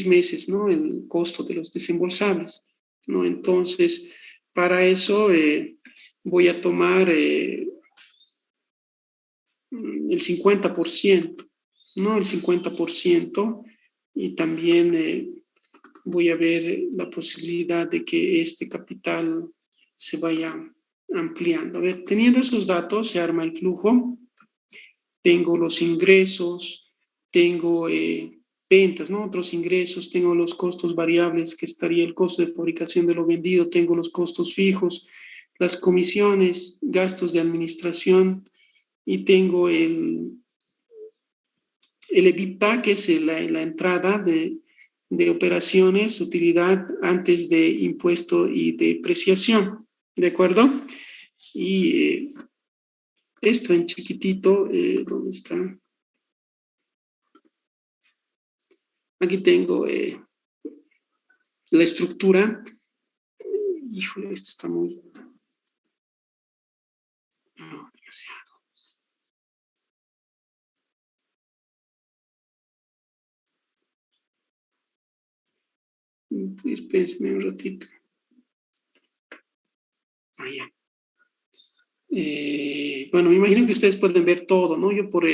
meses, ¿no? El costo de los desembolsables, ¿no? Entonces, para eso voy a tomar el 50%, ¿no? El 50%, y también voy a ver la posibilidad de que este capital se vaya ampliando. A ver, teniendo esos datos, se arma el flujo. Tengo los ingresos, tengo ventas, ¿no? Otros ingresos, tengo los costos variables, que estaría el costo de fabricación de lo vendido, tengo los costos fijos, las comisiones, gastos de administración, y tengo el EBITDA, que es la entrada de operaciones, utilidad antes de impuesto y depreciación, ¿de acuerdo? Y esto en chiquitito, ¿dónde está? Aquí tengo la estructura. Híjole, esto está muy... No, demasiado. Espérenme un ratito. Ya. Bueno, me imagino que ustedes pueden ver todo, ¿no? Yo por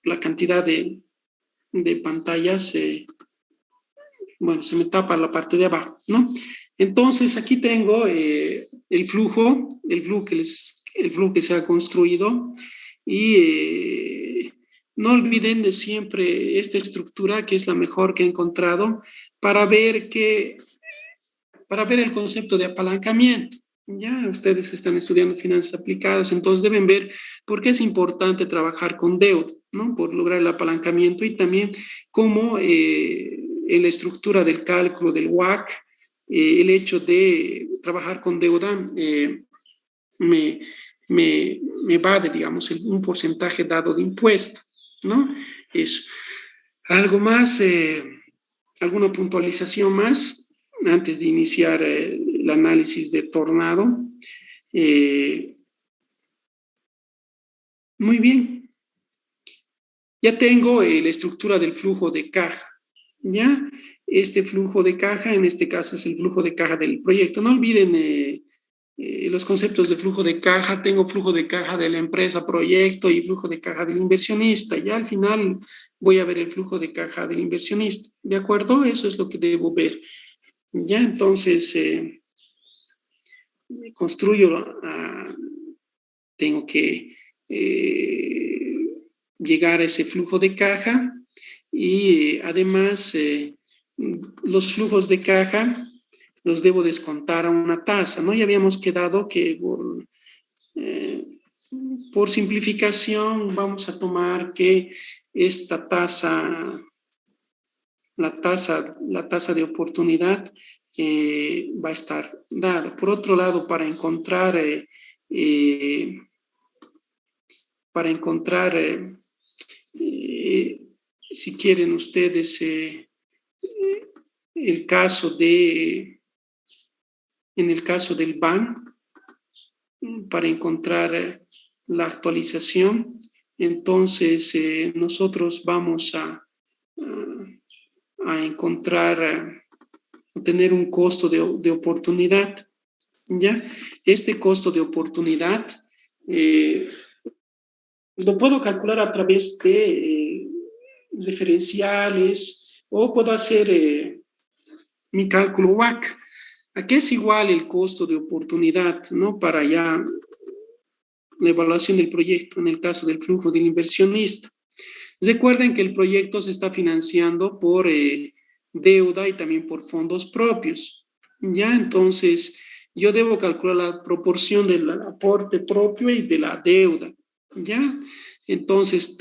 la cantidad de pantallas, bueno, se me tapa la parte de abajo, ¿no? Entonces, aquí tengo el flujo que se ha construido, y no olviden de siempre esta estructura, que es la mejor que he encontrado, para ver el concepto de apalancamiento. Ya ustedes están estudiando finanzas aplicadas, entonces deben ver por qué es importante trabajar con deuda, ¿no? Por lograr el apalancamiento, y también cómo en la estructura del cálculo del WACC, el hecho de trabajar con deuda me va de, digamos, un porcentaje dado de impuesto, ¿no? Eso. ¿Algo más? ¿Alguna puntualización más antes de iniciar el análisis de Tornado? Muy bien. Ya tengo la estructura del flujo de caja. ¿Ya? Este flujo de caja, en este caso, es el flujo de caja del proyecto. No olviden los conceptos de flujo de caja. Tengo flujo de caja de la empresa proyecto y flujo de caja del inversionista. Ya al final voy a ver el flujo de caja del inversionista. ¿De acuerdo? Eso es lo que debo ver. Ya, entonces, construyo, tengo que llegar a ese flujo de caja, y además los flujos de caja los debo descontar a una tasa, ¿no? Ya habíamos quedado que por simplificación vamos a tomar que esta tasa, la tasa de oportunidad, va a estar dada. Por otro lado, para encontrar si quieren ustedes, el caso en el caso del BAN, para encontrar la actualización, entonces nosotros vamos a encontrar, tener un costo de oportunidad, ¿ya? Este costo de oportunidad lo puedo calcular a través de referenciales o puedo hacer mi cálculo WACC. ¿A qué es igual el costo de oportunidad, ¿no? Para ya la evaluación del proyecto en el caso del flujo del inversionista. Recuerden que el proyecto se está financiando por deuda y también por fondos propios. Ya, entonces, yo debo calcular la proporción del aporte propio y de la deuda. Ya, entonces,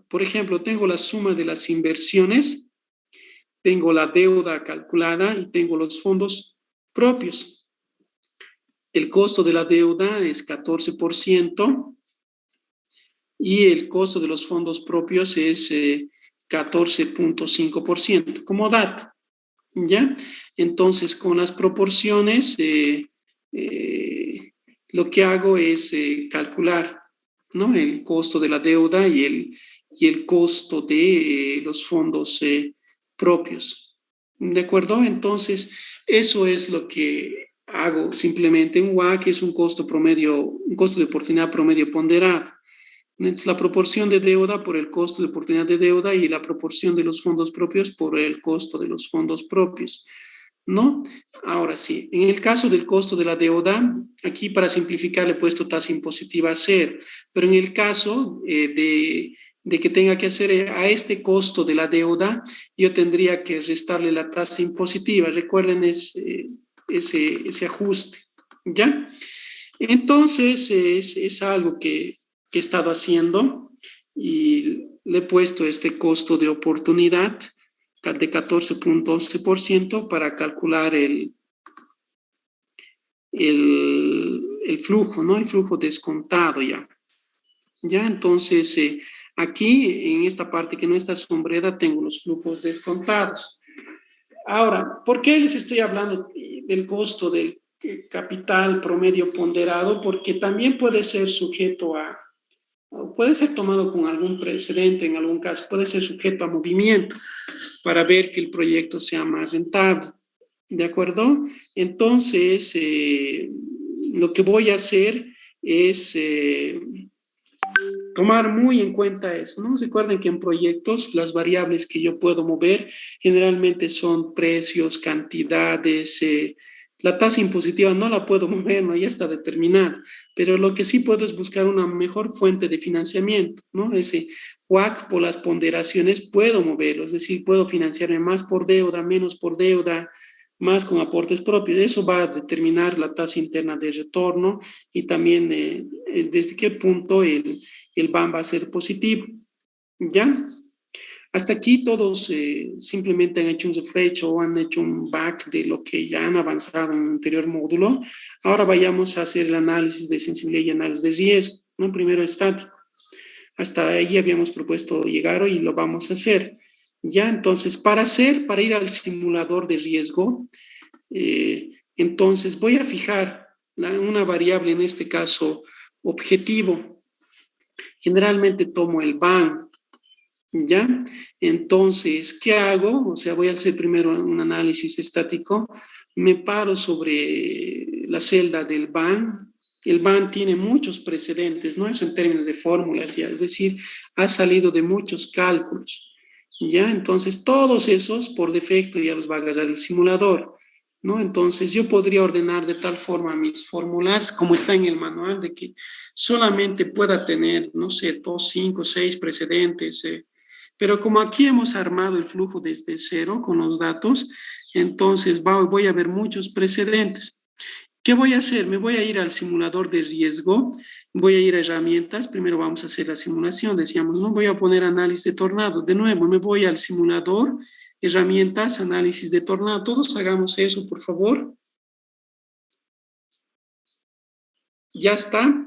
por ejemplo, tengo la suma de las inversiones, tengo la deuda calculada y tengo los fondos propios. El costo de la deuda es 14%. Y el costo de los fondos propios es 14.5%, como dato, ¿ya? Entonces, con las proporciones, lo que hago es calcular, ¿no? El costo de la deuda y el costo de los fondos propios, ¿de acuerdo? Entonces, eso es lo que hago simplemente. Un WACC es un costo de oportunidad promedio ponderado. Entonces, la proporción de deuda por el costo de oportunidad de deuda y la proporción de los fondos propios por el costo de los fondos propios, ¿no? Ahora sí, en el caso del costo de la deuda, aquí para simplificar le he puesto tasa impositiva a 0, pero en el caso de que tenga que hacer a este costo de la deuda, yo tendría que restarle la tasa impositiva. Recuerden ese ajuste, ¿ya? Entonces, es algo que he estado haciendo y le he puesto este costo de oportunidad de 14.11% para calcular el flujo, ¿no? El flujo descontado ya. Ya, entonces, aquí en esta parte que no está sombrera tengo los flujos descontados. Ahora, ¿por qué les estoy hablando del costo del capital promedio ponderado? Porque también puede ser sujeto puede ser tomado con algún precedente, en algún caso, puede ser sujeto a movimiento para ver que el proyecto sea más rentable, ¿de acuerdo? Entonces, lo que voy a hacer es tomar muy en cuenta eso, ¿no? Recuerden que en proyectos las variables que yo puedo mover generalmente son precios, cantidades, la tasa impositiva no la puedo mover, ¿no? Ya está determinada, pero lo que sí puedo es buscar una mejor fuente de financiamiento, ¿no? Ese WACC por las ponderaciones puedo moverlo, es decir, puedo financiarme más por deuda, menos por deuda, más con aportes propios. Eso va a determinar la tasa interna de retorno y también desde qué punto el BAN va a ser positivo, ¿ya? Hasta aquí todos simplemente han hecho un refresh o han hecho un back de lo que ya han avanzado en el anterior módulo. Ahora vayamos a hacer el análisis de sensibilidad y análisis de riesgo, ¿no? Primero estático. Hasta ahí habíamos propuesto llegar hoy y lo vamos a hacer. Ya, entonces, para ir al simulador de riesgo, entonces voy a fijar una variable, en este caso, objetivo. Generalmente tomo el BAN, ¿ya? Entonces, ¿qué hago? O sea, voy a hacer primero un análisis estático, me paro sobre la celda del BAN. El BAN tiene muchos precedentes, ¿no? Eso en términos de fórmulas, ya, es decir, ha salido de muchos cálculos, ¿ya? Entonces, todos esos por defecto ya los va a agarrar el simulador, ¿no? Entonces, yo podría ordenar de tal forma mis fórmulas, como está en el manual, de que solamente pueda tener, no sé, 2, 5, 6 precedentes, pero como aquí hemos armado el flujo desde cero con los datos, entonces voy a ver muchos precedentes. ¿Qué voy a hacer? Me voy a ir al simulador de riesgo, voy a ir a herramientas, primero vamos a hacer la simulación, decíamos, no voy a poner análisis de tornado, de nuevo me voy al simulador herramientas, análisis de tornado. Todos hagamos eso, por favor. ¿Ya está?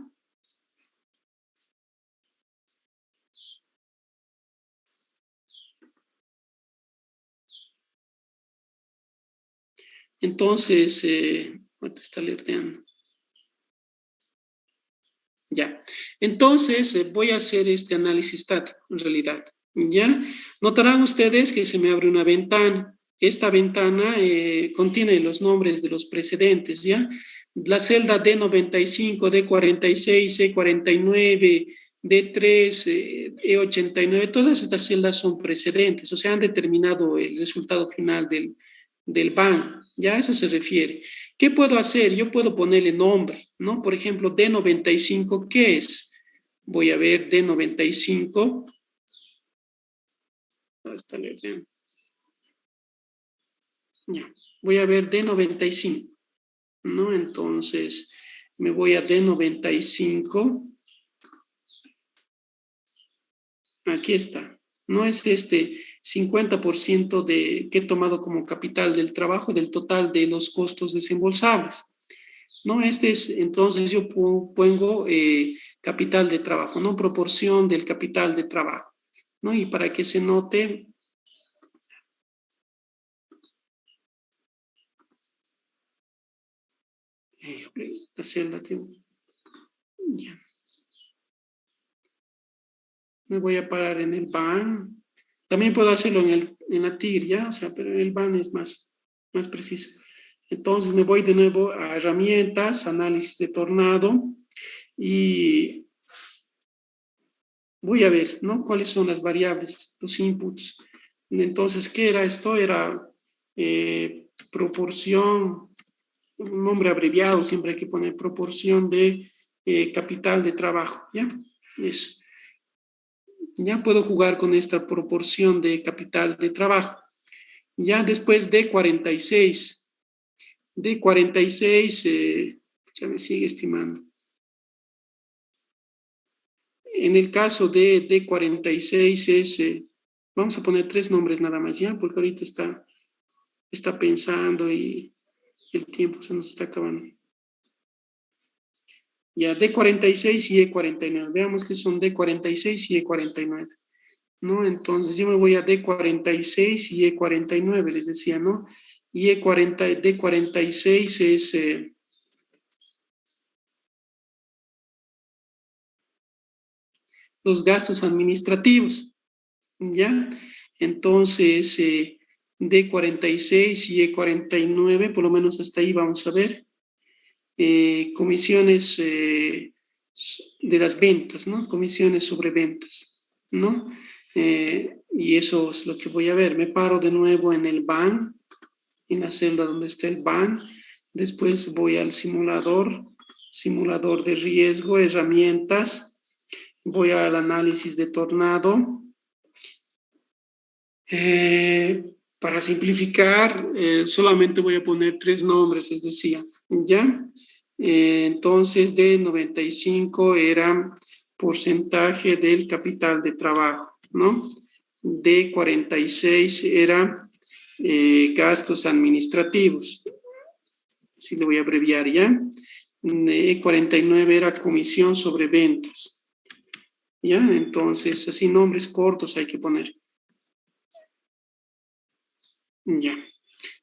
Entonces, ahorita está alertando. Ya. Entonces, voy a hacer este análisis estático, en realidad. ¿Ya? Notarán ustedes que se me abre una ventana. Esta ventana contiene los nombres de los precedentes, ¿ya? La celda D95, D46, E49, D3, E89, todas estas celdas son precedentes, o sea, han determinado el resultado final del BAN, ¿ya? A eso se refiere. ¿Qué puedo hacer? Yo puedo ponerle nombre, ¿no? Por ejemplo, D95, ¿qué es? Voy a ver D95. Hasta leer. Ya. Voy a ver D95, ¿no? Entonces, me voy a D95. Aquí está. No es este 50% que he tomado como capital del trabajo del total de los costos desembolsables. No, este es, entonces yo pongo capital de trabajo, ¿no? Proporción del capital de trabajo, ¿no? Y para que se note, la celda, ya. Me voy a parar en el BAN. También puedo hacerlo en la TIR, ¿ya? O sea, pero el BAN es más preciso. Entonces me voy de nuevo a herramientas, análisis de tornado y voy a ver, ¿no? ¿Cuáles son las variables, los inputs? Entonces, ¿qué era esto? Era proporción, un nombre abreviado, siempre hay que poner proporción de capital de trabajo, ¿ya? Eso. Ya puedo jugar con esta proporción de capital de trabajo. Ya después de 46. De 46, ya me sigue estimando. En el caso de D46 es, vamos a poner 3 nombres nada más, ¿ya? Porque ahorita está pensando y el tiempo se nos está acabando. Ya, D46 y E49. Veamos que son D46 y E49. ¿No? Entonces yo me voy a D46 y E49, les decía, ¿no? Y D46 es los gastos administrativos, ¿ya? Entonces, D46 y E49, por lo menos hasta ahí vamos a ver. Comisiones de las ventas, ¿no? Comisiones sobre ventas, ¿no? Y eso es lo que voy a ver. Me paro de nuevo en el BAN, en la celda donde está el BAN. Después voy al simulador de riesgo, herramientas. Voy al análisis de tornado. Para simplificar, solamente voy a poner 3 nombres, les decía, ¿ya? Entonces, D95 era porcentaje del capital de trabajo, ¿no? D46 era gastos administrativos, así lo voy a abreviar, ¿ya? E49 era comisión sobre ventas, ¿ya? Entonces, así nombres cortos hay que poner. Ya.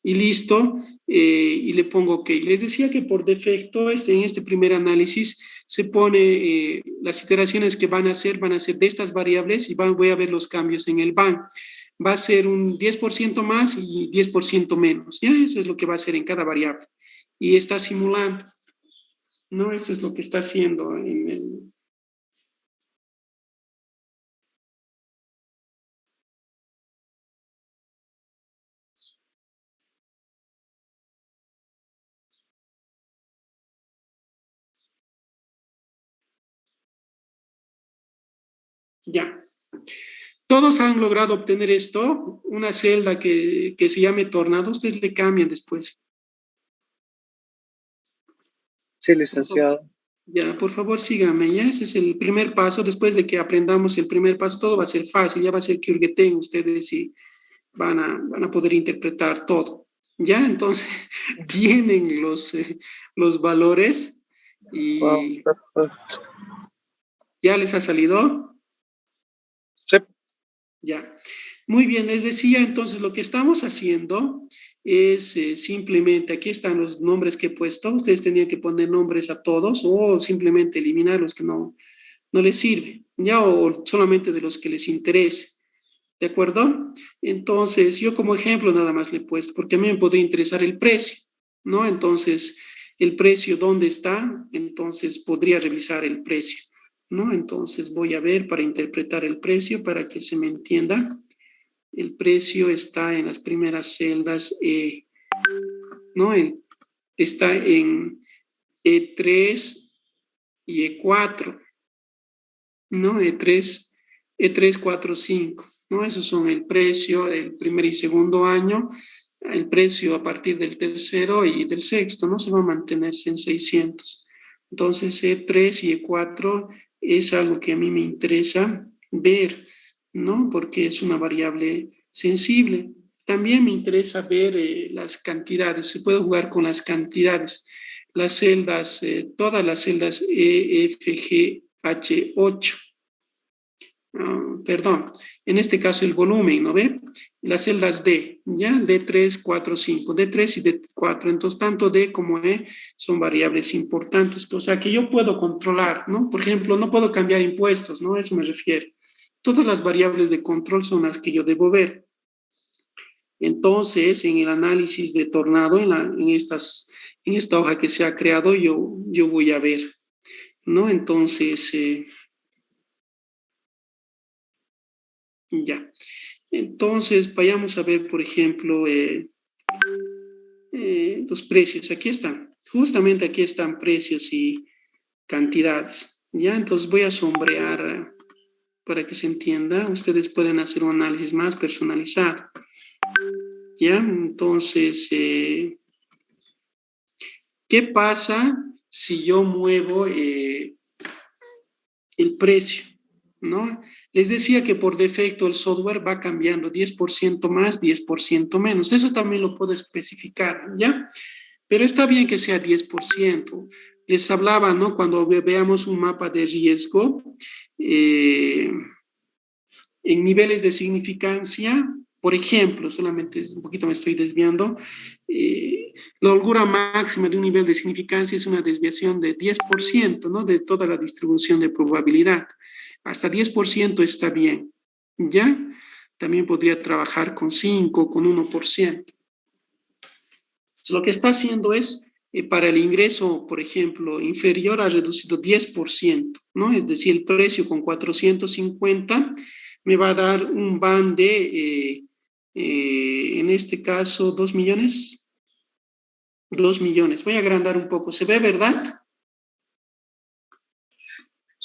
Y listo. Y le pongo OK. Les decía que por defecto en este primer análisis se pone las iteraciones que van a ser de estas variables y voy a ver los cambios en el BAN. Va a ser un 10% más y 10% menos. ¿Ya? Eso es lo que va a ser en cada variable. Y está simulando. ¿No? Eso es lo que está haciendo en el... Ya. Todos han logrado obtener esto, una celda que se llame tornado, ustedes le cambian después. Sí, licenciado. Ya, por favor, síganme, ya, ese es el primer paso. Después de que aprendamos el primer paso, todo va a ser fácil, ya va a ser que hurgueten ustedes y van a poder interpretar todo. ¿Ya? Entonces, tienen los valores y Wow, perfecto. ¿ya les ha salido? Sí, Ya. Muy bien, les decía, entonces lo que estamos haciendo es simplemente, aquí están los nombres que he puesto, ustedes tenían que poner nombres a todos o simplemente eliminar los que no les sirven, ya, o solamente de los que les interese. ¿De acuerdo? Entonces, yo como ejemplo nada más le he puesto, porque a mí me podría interesar el precio, ¿no? Entonces, el precio, ¿dónde está? Entonces, podría revisar el precio, ¿no? Entonces, voy a ver para interpretar el precio, para que se me entienda. El precio está en las primeras celdas, ¿no? Está en E3 y E4, ¿no? E3, 4, 5, ¿no? Esos son el precio del primer y segundo año, el precio a partir del tercero y del sexto, ¿no? Se va a mantenerse en 600. Entonces, E3 y E4 es algo que a mí me interesa ver, ¿no? Porque es una variable sensible. También me interesa ver las cantidades, se puede jugar con las cantidades, las celdas, todas las celdas E, F, G, H8. Perdón, en este caso el volumen, ¿no ve? Las celdas D, ¿ya? D3, 4, 5, D3 y D4. Entonces, tanto D como E son variables importantes, o sea, que yo puedo controlar, ¿no? Por ejemplo, no puedo cambiar impuestos, ¿no? A eso me refiero. Todas las variables de control son las que yo debo ver. Entonces, en el análisis de Tornado, en esta hoja que se ha creado, yo voy a ver, ¿no? Entonces, ya. Entonces, vayamos a ver, por ejemplo, los precios. Aquí están. Justamente aquí están precios y cantidades. Ya, entonces voy a sombrear para que se entienda. Ustedes pueden hacer un análisis más personalizado. Ya, entonces, ¿qué pasa si yo muevo el precio? ¿No? Les decía que por defecto el software va cambiando 10% más, 10% menos. Eso también lo puedo especificar, ¿ya? Pero está bien que sea 10%. Les hablaba, ¿no? Cuando veamos un mapa de riesgo, en niveles de significancia, por ejemplo, solamente un poquito me estoy desviando, la holgura máxima de un nivel de significancia es una desviación de 10%, ¿no? De toda la distribución de probabilidad. Hasta 10% está bien, ¿ya? También podría trabajar con 5, con 1%. Entonces, lo que está haciendo es, para el ingreso, por ejemplo, inferior, ha reducido 10%, ¿no? Es decir, el precio con 450 me va a dar un band de, en este caso, 2 millones. 2 millones. Voy a agrandar un poco. ¿Se ve, verdad?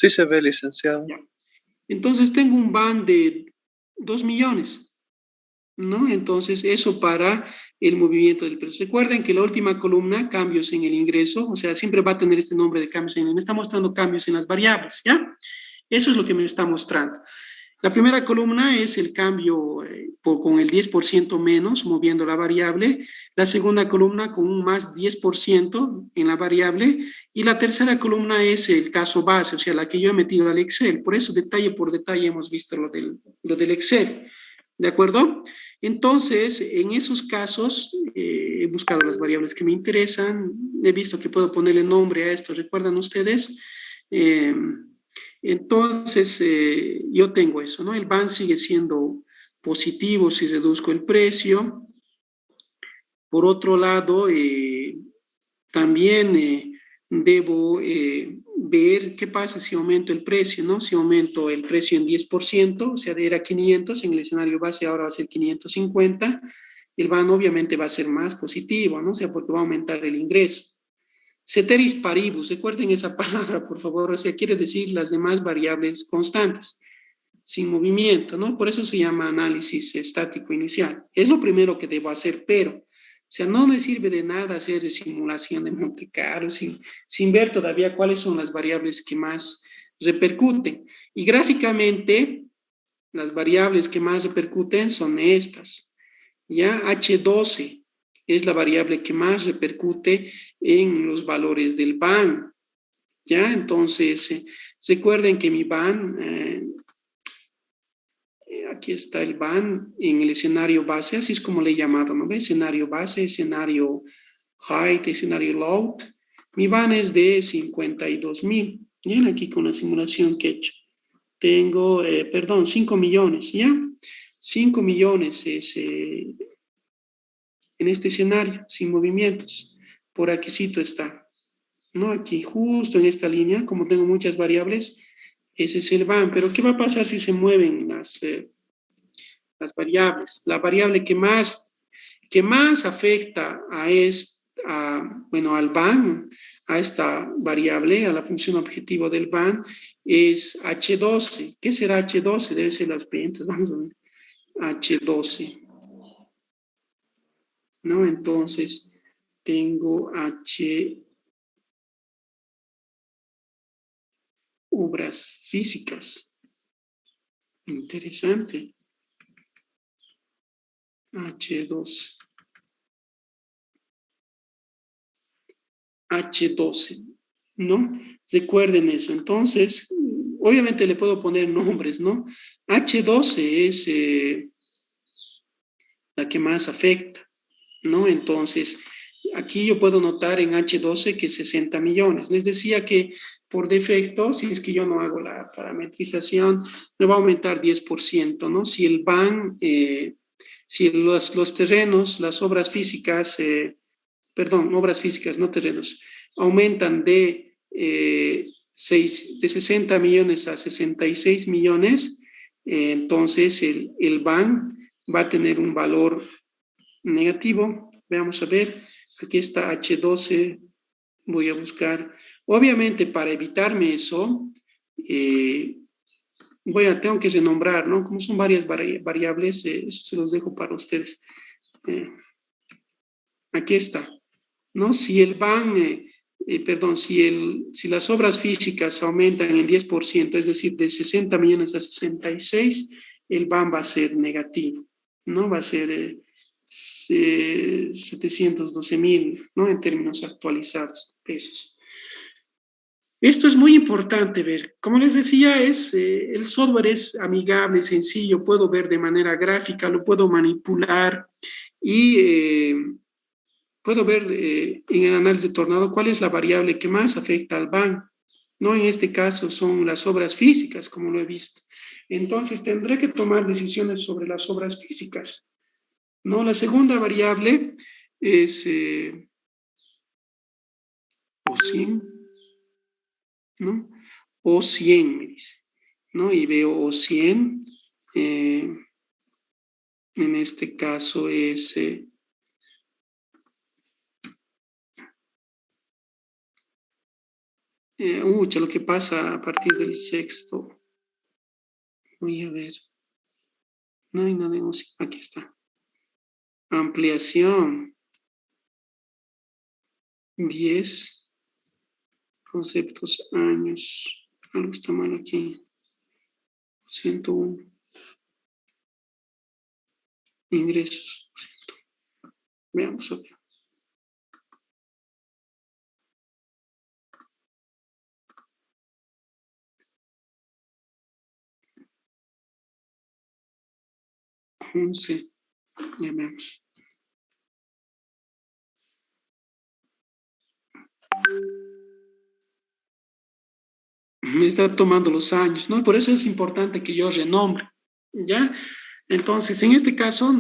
sí se ve, licenciado. Ya. Entonces tengo un band de 2 millones, ¿no? Entonces eso para el movimiento del precio. Recuerden que la última columna, cambios en el ingreso, o sea, siempre va a tener este nombre de cambios en el, me está mostrando cambios en las variables, ¿ya? Eso es lo que me está mostrando. La primera columna es el cambio con el 10% menos, moviendo la variable. La segunda columna con un más 10% en la variable. Y la tercera columna es el caso base, o sea, la que yo he metido al Excel. Por eso, detalle por detalle, hemos visto lo del Excel. ¿De acuerdo? Entonces, en esos casos, he buscado las variables que me interesan. He visto que puedo ponerle nombre a esto. ¿Recuerdan ustedes? Entonces, yo tengo eso, ¿no? El band sigue siendo positivo si reduzco el precio. Por otro lado, también debo ver qué pasa si aumento el precio, ¿no? Si aumento el precio en 10%, o sea, era 500, en el escenario base ahora va a ser 550, el band obviamente va a ser más positivo, ¿no? O sea, porque va a aumentar el ingreso. Ceteris paribus, recuerden esa palabra, por favor, o sea, quiere decir las demás variables constantes, sin movimiento, ¿no? Por eso se llama análisis estático inicial. Es lo primero que debo hacer, pero, o sea, no me sirve de nada hacer simulación de Monte Carlo sin ver todavía cuáles son las variables que más repercuten. Y gráficamente, las variables que más repercuten son estas. Ya H12 es la variable que más repercute en los valores del BAN. Ya, entonces, recuerden que mi BAN, aquí está el BAN en el escenario base, así es como le he llamado, ¿no ve? Escenario base, escenario height, escenario load. Mi BAN es de 52,000. Bien, aquí con la simulación que he hecho. Tengo, 5 millones, ¿ya? 5 millones es en este escenario, sin movimientos. Por aquícito está, ¿no? Aquí, justo en esta línea, como tengo muchas variables, ese es el BAN. Pero, ¿qué va a pasar si se mueven las variables? La variable que más afecta al BAN, a esta variable, a la función objetivo del BAN, es H12. ¿Qué será H12? Debe ser las ventas, vamos a ver. H12. ¿No? Entonces, tengo obras físicas. Interesante. H12. H12, ¿no? Recuerden eso. Entonces, obviamente le puedo poner nombres, ¿no? H12 es la que más afecta, ¿no? Entonces, aquí yo puedo notar en H12 que 60 millones. Les decía que por defecto, si es que yo no hago la parametrización, me va a aumentar 10%, ¿no? Si el BAN, si los terrenos, las obras físicas, obras físicas, no terrenos, aumentan de 60 millones a 66 millones, entonces el BAN va a tener un valor negativo. Veamos a ver, aquí está H12, voy a buscar. Obviamente, para evitarme eso, tengo que renombrar, ¿no? Como son varias variables, eso se los dejo para ustedes. Aquí está, ¿no? Si el BAN, si las obras físicas aumentan en 10%, es decir, de 60 millones a 66, el BAN va a ser negativo, ¿no? Va a ser 712,000, ¿no? En términos actualizados, pesos. Esto es muy importante ver. Como les decía, el software es amigable, sencillo, puedo ver de manera gráfica, lo puedo manipular y puedo ver en el análisis de tornado cuál es la variable que más afecta al BAN. No, en este caso son las obras físicas, como lo he visto. Entonces tendré que tomar decisiones sobre las obras físicas. ¿No? La segunda variable es O100, ¿no? O100 me dice, ¿no? Y veo O100, en este caso es lo que pasa a partir del sexto. Voy a ver. No hay nada en O100. Aquí está. Ampliación. 10 conceptos años. Algo está mal aquí. 101. Ingresos. 101. Veamos a ver. Ya veamos. Me está tomando los años, ¿no? Por eso es importante que yo renombre, ¿ya? Entonces, en este caso,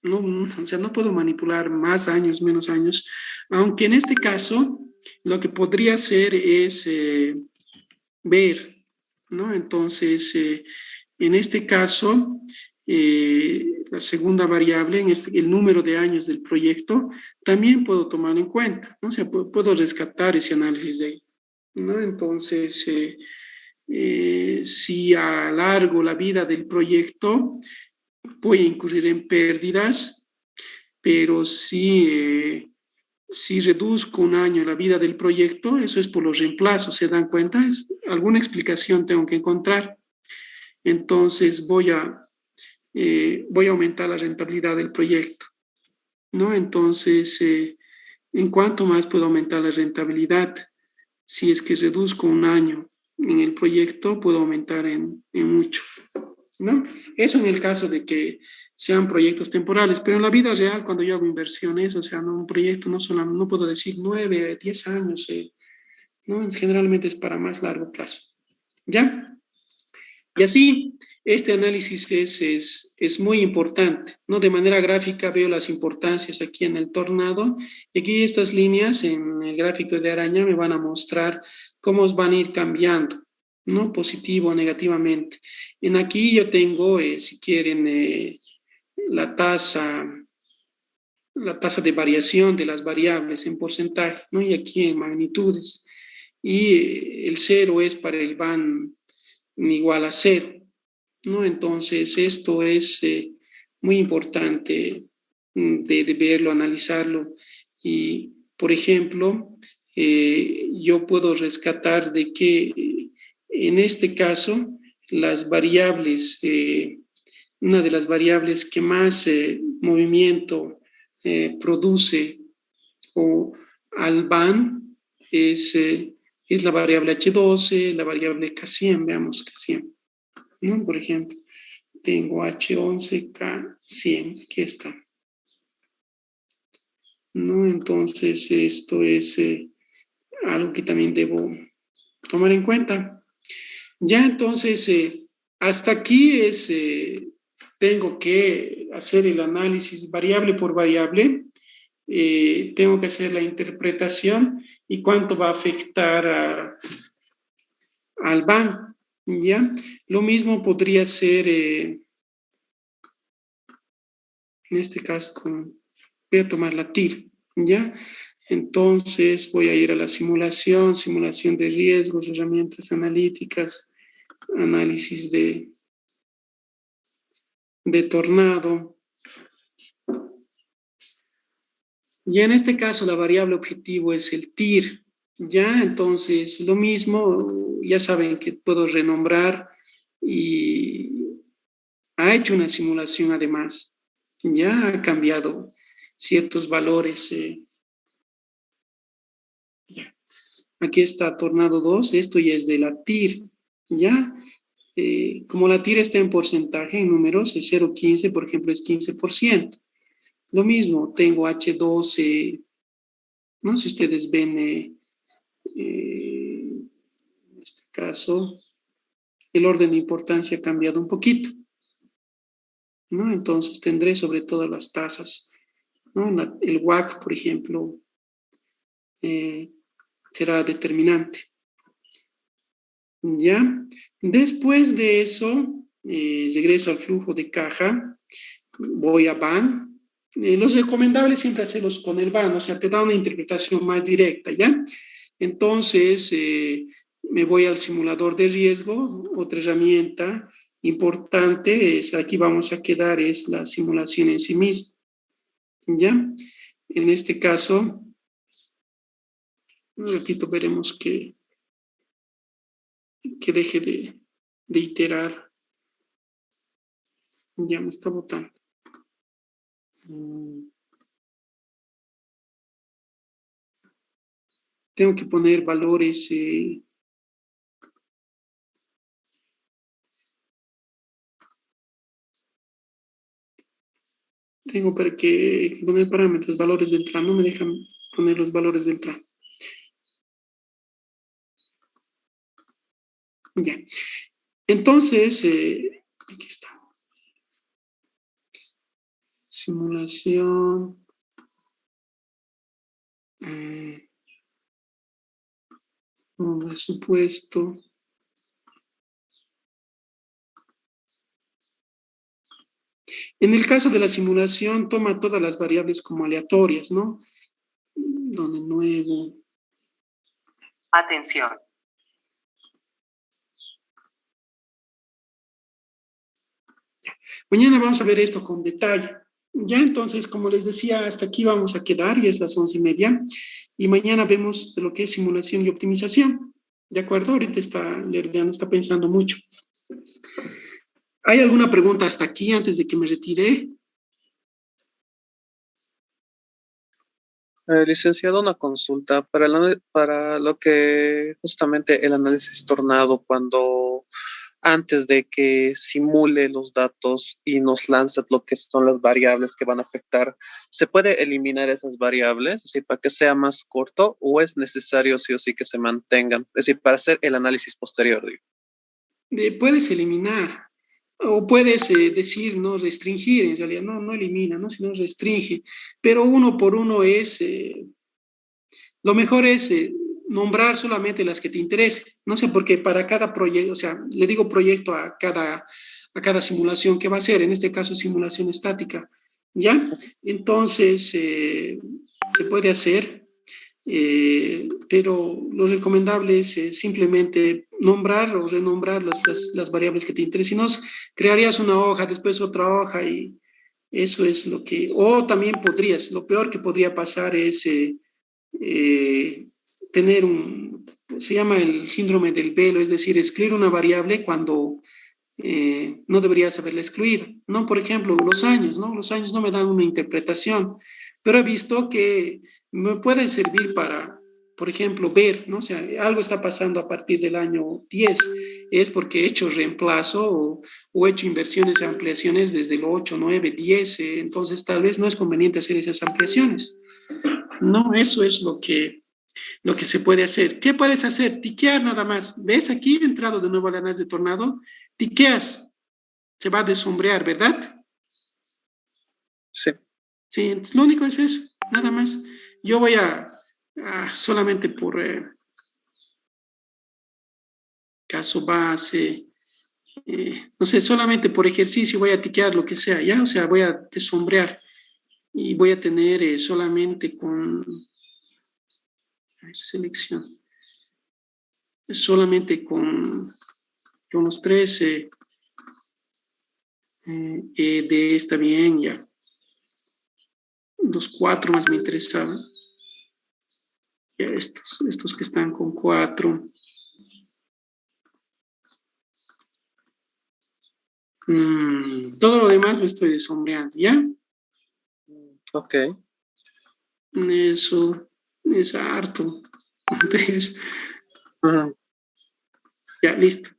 no puedo manipular más años, menos años, aunque en este caso, lo que podría hacer es ver, ¿no? Entonces, en este caso, la segunda variable, el número de años del proyecto, también puedo tomar en cuenta, ¿no? O sea, puedo rescatar ese análisis de ahí, ¿no? Entonces, si alargo la vida del proyecto, voy a incurrir en pérdidas, pero si reduzco un año la vida del proyecto, eso es por los reemplazos, ¿se dan cuenta? Alguna explicación tengo que encontrar. Entonces voy a aumentar la rentabilidad del proyecto, ¿no? Entonces, ¿en cuánto más puedo aumentar la rentabilidad? Si es que reduzco un año en el proyecto, puedo aumentar en mucho, ¿no? Eso en el caso de que sean proyectos temporales, pero en la vida real, cuando yo hago inversiones, o sea, no, un proyecto no solo, no puedo decir 9, 10 años, ¿no? Generalmente es para más largo plazo, ¿ya? Y así, este análisis es muy importante, ¿no? De manera gráfica veo las importancias aquí en el tornado, y aquí estas líneas en el gráfico de araña me van a mostrar cómo van a ir cambiando, ¿no? Positivo o negativamente. En aquí yo tengo, si quieren, la tasa, la tasa de variación de las variables en porcentaje, ¿no? Y aquí en magnitudes. Y el cero es para el van igual a cero, ¿no? Entonces, esto es muy importante de verlo, analizarlo. Y, por ejemplo, yo puedo rescatar de que en este caso, las variables, una de las variables que más movimiento produce o al van es la variable H12, la variable K100, veamos K100, ¿no? Por ejemplo, tengo H11, K100, aquí está, ¿no? Entonces, esto es algo que también debo tomar en cuenta. Ya entonces, hasta aquí tengo que hacer el análisis variable por variable, tengo que hacer la interpretación y cuánto va a afectar al banco, ¿ya? Lo mismo podría ser, en este caso, voy a tomar la TIR, ¿ya? Entonces voy a ir a la simulación, simulación de riesgos, herramientas analíticas, análisis de tornado. Ya en este caso la variable objetivo es el TIR, ya entonces lo mismo, ya saben que puedo renombrar y ha hecho una simulación además, ya ha cambiado ciertos valores. Ya. Aquí está tornado 2, esto ya es de la TIR, ya. Como la TIR está en porcentaje, en números, es 0,15, por ejemplo, es 15%. Lo mismo, tengo H12, no sé si ustedes ven, en este caso, el orden de importancia ha cambiado un poquito, ¿no? Entonces tendré sobre todo las tasas, ¿no? El WACC, por ejemplo, eh, será determinante, ¿ya? Después de eso, regreso al flujo de caja, voy a BAN. Los recomendables siempre hacerlos con el BAN, o sea, te da una interpretación más directa, ¿ya? Entonces, me voy al simulador de riesgo, otra herramienta importante, es, aquí vamos a quedar, es la simulación en sí misma, ¿ya? En este caso, un ratito veremos que deje de iterar. Ya me está botando. Tengo que poner valores. Tengo que poner parámetros, valores de entrada. No me dejan poner los valores de entrada. Ya. Entonces, aquí está. Simulación. Presupuesto. En el caso de la simulación, toma todas las variables como aleatorias, ¿no? Donde nuevo. Atención. Mañana vamos a ver esto con detalle. Ya entonces, como les decía, hasta aquí vamos a quedar, y es las 11:30. Y mañana vemos de lo que es simulación y optimización. ¿De acuerdo? Ahorita Lerdeano está pensando mucho. ¿Hay alguna pregunta hasta aquí antes de que me retire? Licenciado, una consulta para lo que justamente el análisis tornado, cuando antes de que simule los datos y nos lanza lo que son las variables que van a afectar, ¿se puede eliminar esas variables, es decir, para que sea más corto, o es necesario sí o sí que se mantengan? Es decir, para hacer el análisis posterior, digo. Puedes eliminar o puedes decir, no restringir, en realidad, no elimina, ¿no? Sino restringe, pero uno por uno lo mejor es nombrar solamente las que te interesen. No sé, porque para cada proyecto, o sea, le digo proyecto a cada simulación que va a ser, en este caso simulación estática, ¿ya? Entonces, se puede hacer, pero lo recomendable es simplemente nombrar o renombrar las variables que te interesen. Si no, crearías una hoja, después otra hoja y eso es lo que... O también lo peor que podría pasar es... eh, tener se llama el síndrome del velo, es decir, excluir una variable cuando no deberías haberla excluido, ¿no? Por ejemplo, los años, ¿no? Los años no me dan una interpretación, pero he visto que me pueden servir para, por ejemplo, ver, ¿no? O sea, algo está pasando a partir del año 10, es porque he hecho reemplazo o he hecho inversiones y ampliaciones desde el 8, 9, 10, entonces tal vez no es conveniente hacer esas ampliaciones. No, eso es lo que se puede hacer. ¿Qué puedes hacer? Tiquear nada más. ¿Ves aquí entrado de nuevo al análisis de tornado? Tiqueas, se va a desombrear, ¿verdad? Sí. Sí, entonces, lo único es eso, nada más. Yo voy solamente por caso base, no sé, solamente por ejercicio voy a tiquear lo que sea, ¿ya? O sea, voy a desombrear y voy a tener solamente con selección, solamente con los 13 de está bien, ya. Los 4 más me interesaban. Ya estos que están con 4. Todo lo demás lo estoy desombreando, ¿ya? Ok. Eso es harto. Entonces, Ujú. ya, listo.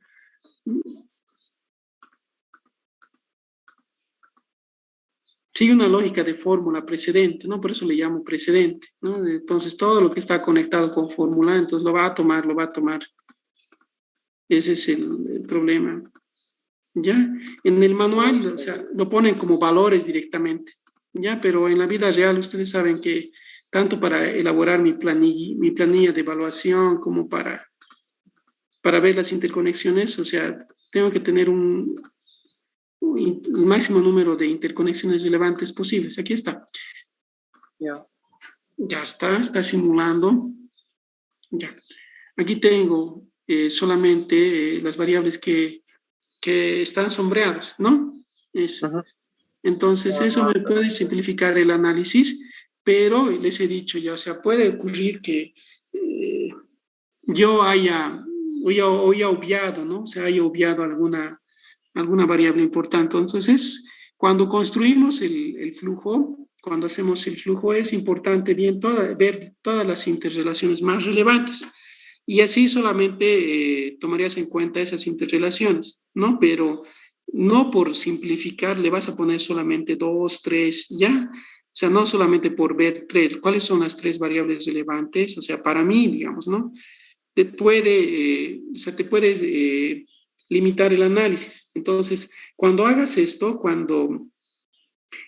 Sigue una lógica de fórmula precedente, ¿no? Por eso le llamo precedente, ¿no? Entonces, todo lo que está conectado con fórmula, entonces lo va a tomar. Ese es el problema, ¿ya? En el manual, o sea, lo ponen como valores directamente, ¿ya? Pero en la vida real, ustedes saben que tanto para elaborar mi planilla de evaluación como para ver las interconexiones, o sea, tengo que tener el máximo número de interconexiones relevantes posibles. Aquí está. Ya. Ya está simulando. Ya. Aquí tengo solamente las variables que están sombreadas, ¿no? Eso. Ujú. Entonces, eso me puede simplificar el análisis, pero les he dicho ya, o sea, puede ocurrir que yo haya obviado, ¿no? O sea, haya obviado alguna variable importante. Entonces, cuando construimos el flujo, cuando hacemos el flujo, es importante ver todas las interrelaciones más relevantes. Y así solamente tomarías en cuenta esas interrelaciones, ¿no? Pero no por simplificar le vas a poner solamente 2, 3, ¿ya? O sea, no solamente por ver 3, ¿cuáles son las 3 variables relevantes? O sea, para mí, digamos, ¿no? Te puede limitar el análisis. Entonces, cuando hagas esto, cuando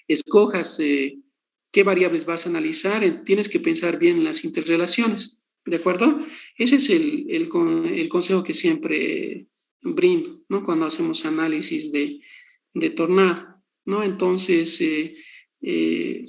escojas qué variables vas a analizar, tienes que pensar bien en las interrelaciones, ¿de acuerdo? Ese es el consejo que siempre brindo, ¿no? Cuando hacemos análisis de tornado, ¿no? Entonces, eh,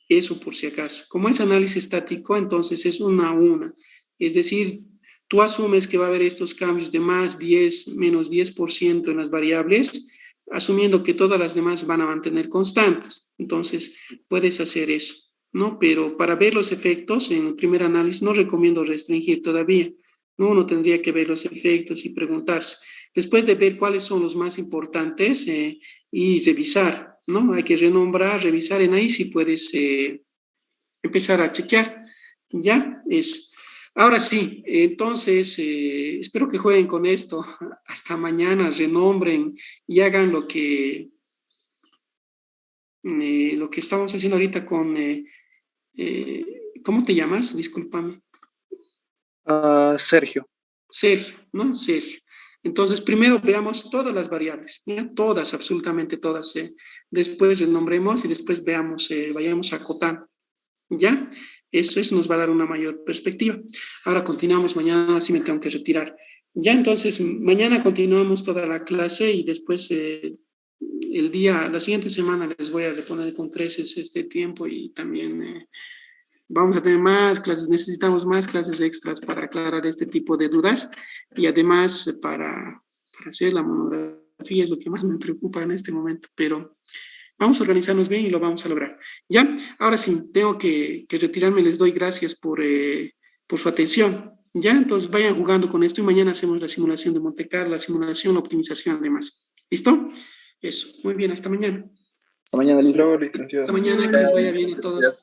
eso por si acaso. Como es análisis estático, entonces es una a una. Es decir, tú asumes que va a haber estos cambios de más 10, menos 10% en las variables, asumiendo que todas las demás van a mantener constantes. Entonces, puedes hacer eso, ¿no? Pero para ver los efectos en el primer análisis no recomiendo restringir todavía, ¿no? Uno tendría que ver los efectos y preguntarse. Después de ver cuáles son los más importantes y revisar, ¿no? Hay que renombrar, revisar, en ahí sí puedes empezar a chequear. Ya, eso. Ahora sí, entonces espero que jueguen con esto. Hasta mañana, renombren y hagan lo que estamos haciendo ahorita con, ¿cómo te llamas? Discúlpame. Sergio. Sergio, ¿no? Sergio. Entonces, primero veamos todas las variables, ¿ya? Todas, absolutamente todas. Después renombremos y después veamos, vayamos acotando, ¿ya? Eso nos va a dar una mayor perspectiva. Ahora continuamos mañana, sí me tengo que retirar. Ya, entonces, mañana continuamos toda la clase y después la siguiente semana les voy a reponer con creces este tiempo y también vamos a tener más clases, necesitamos más clases extras para aclarar este tipo de dudas y además para hacer la monografía es lo que más me preocupa en este momento, pero vamos a organizarnos bien y lo vamos a lograr. Ya, ahora sí, tengo que retirarme, les doy gracias por su atención. Ya, entonces vayan jugando con esto y mañana hacemos la simulación de Monte Carlo, la simulación, la optimización además. ¿Listo? Eso, muy bien, hasta mañana. Hasta mañana, Lisa. Luego, licenciado. Hasta mañana, que les vaya bien a todos.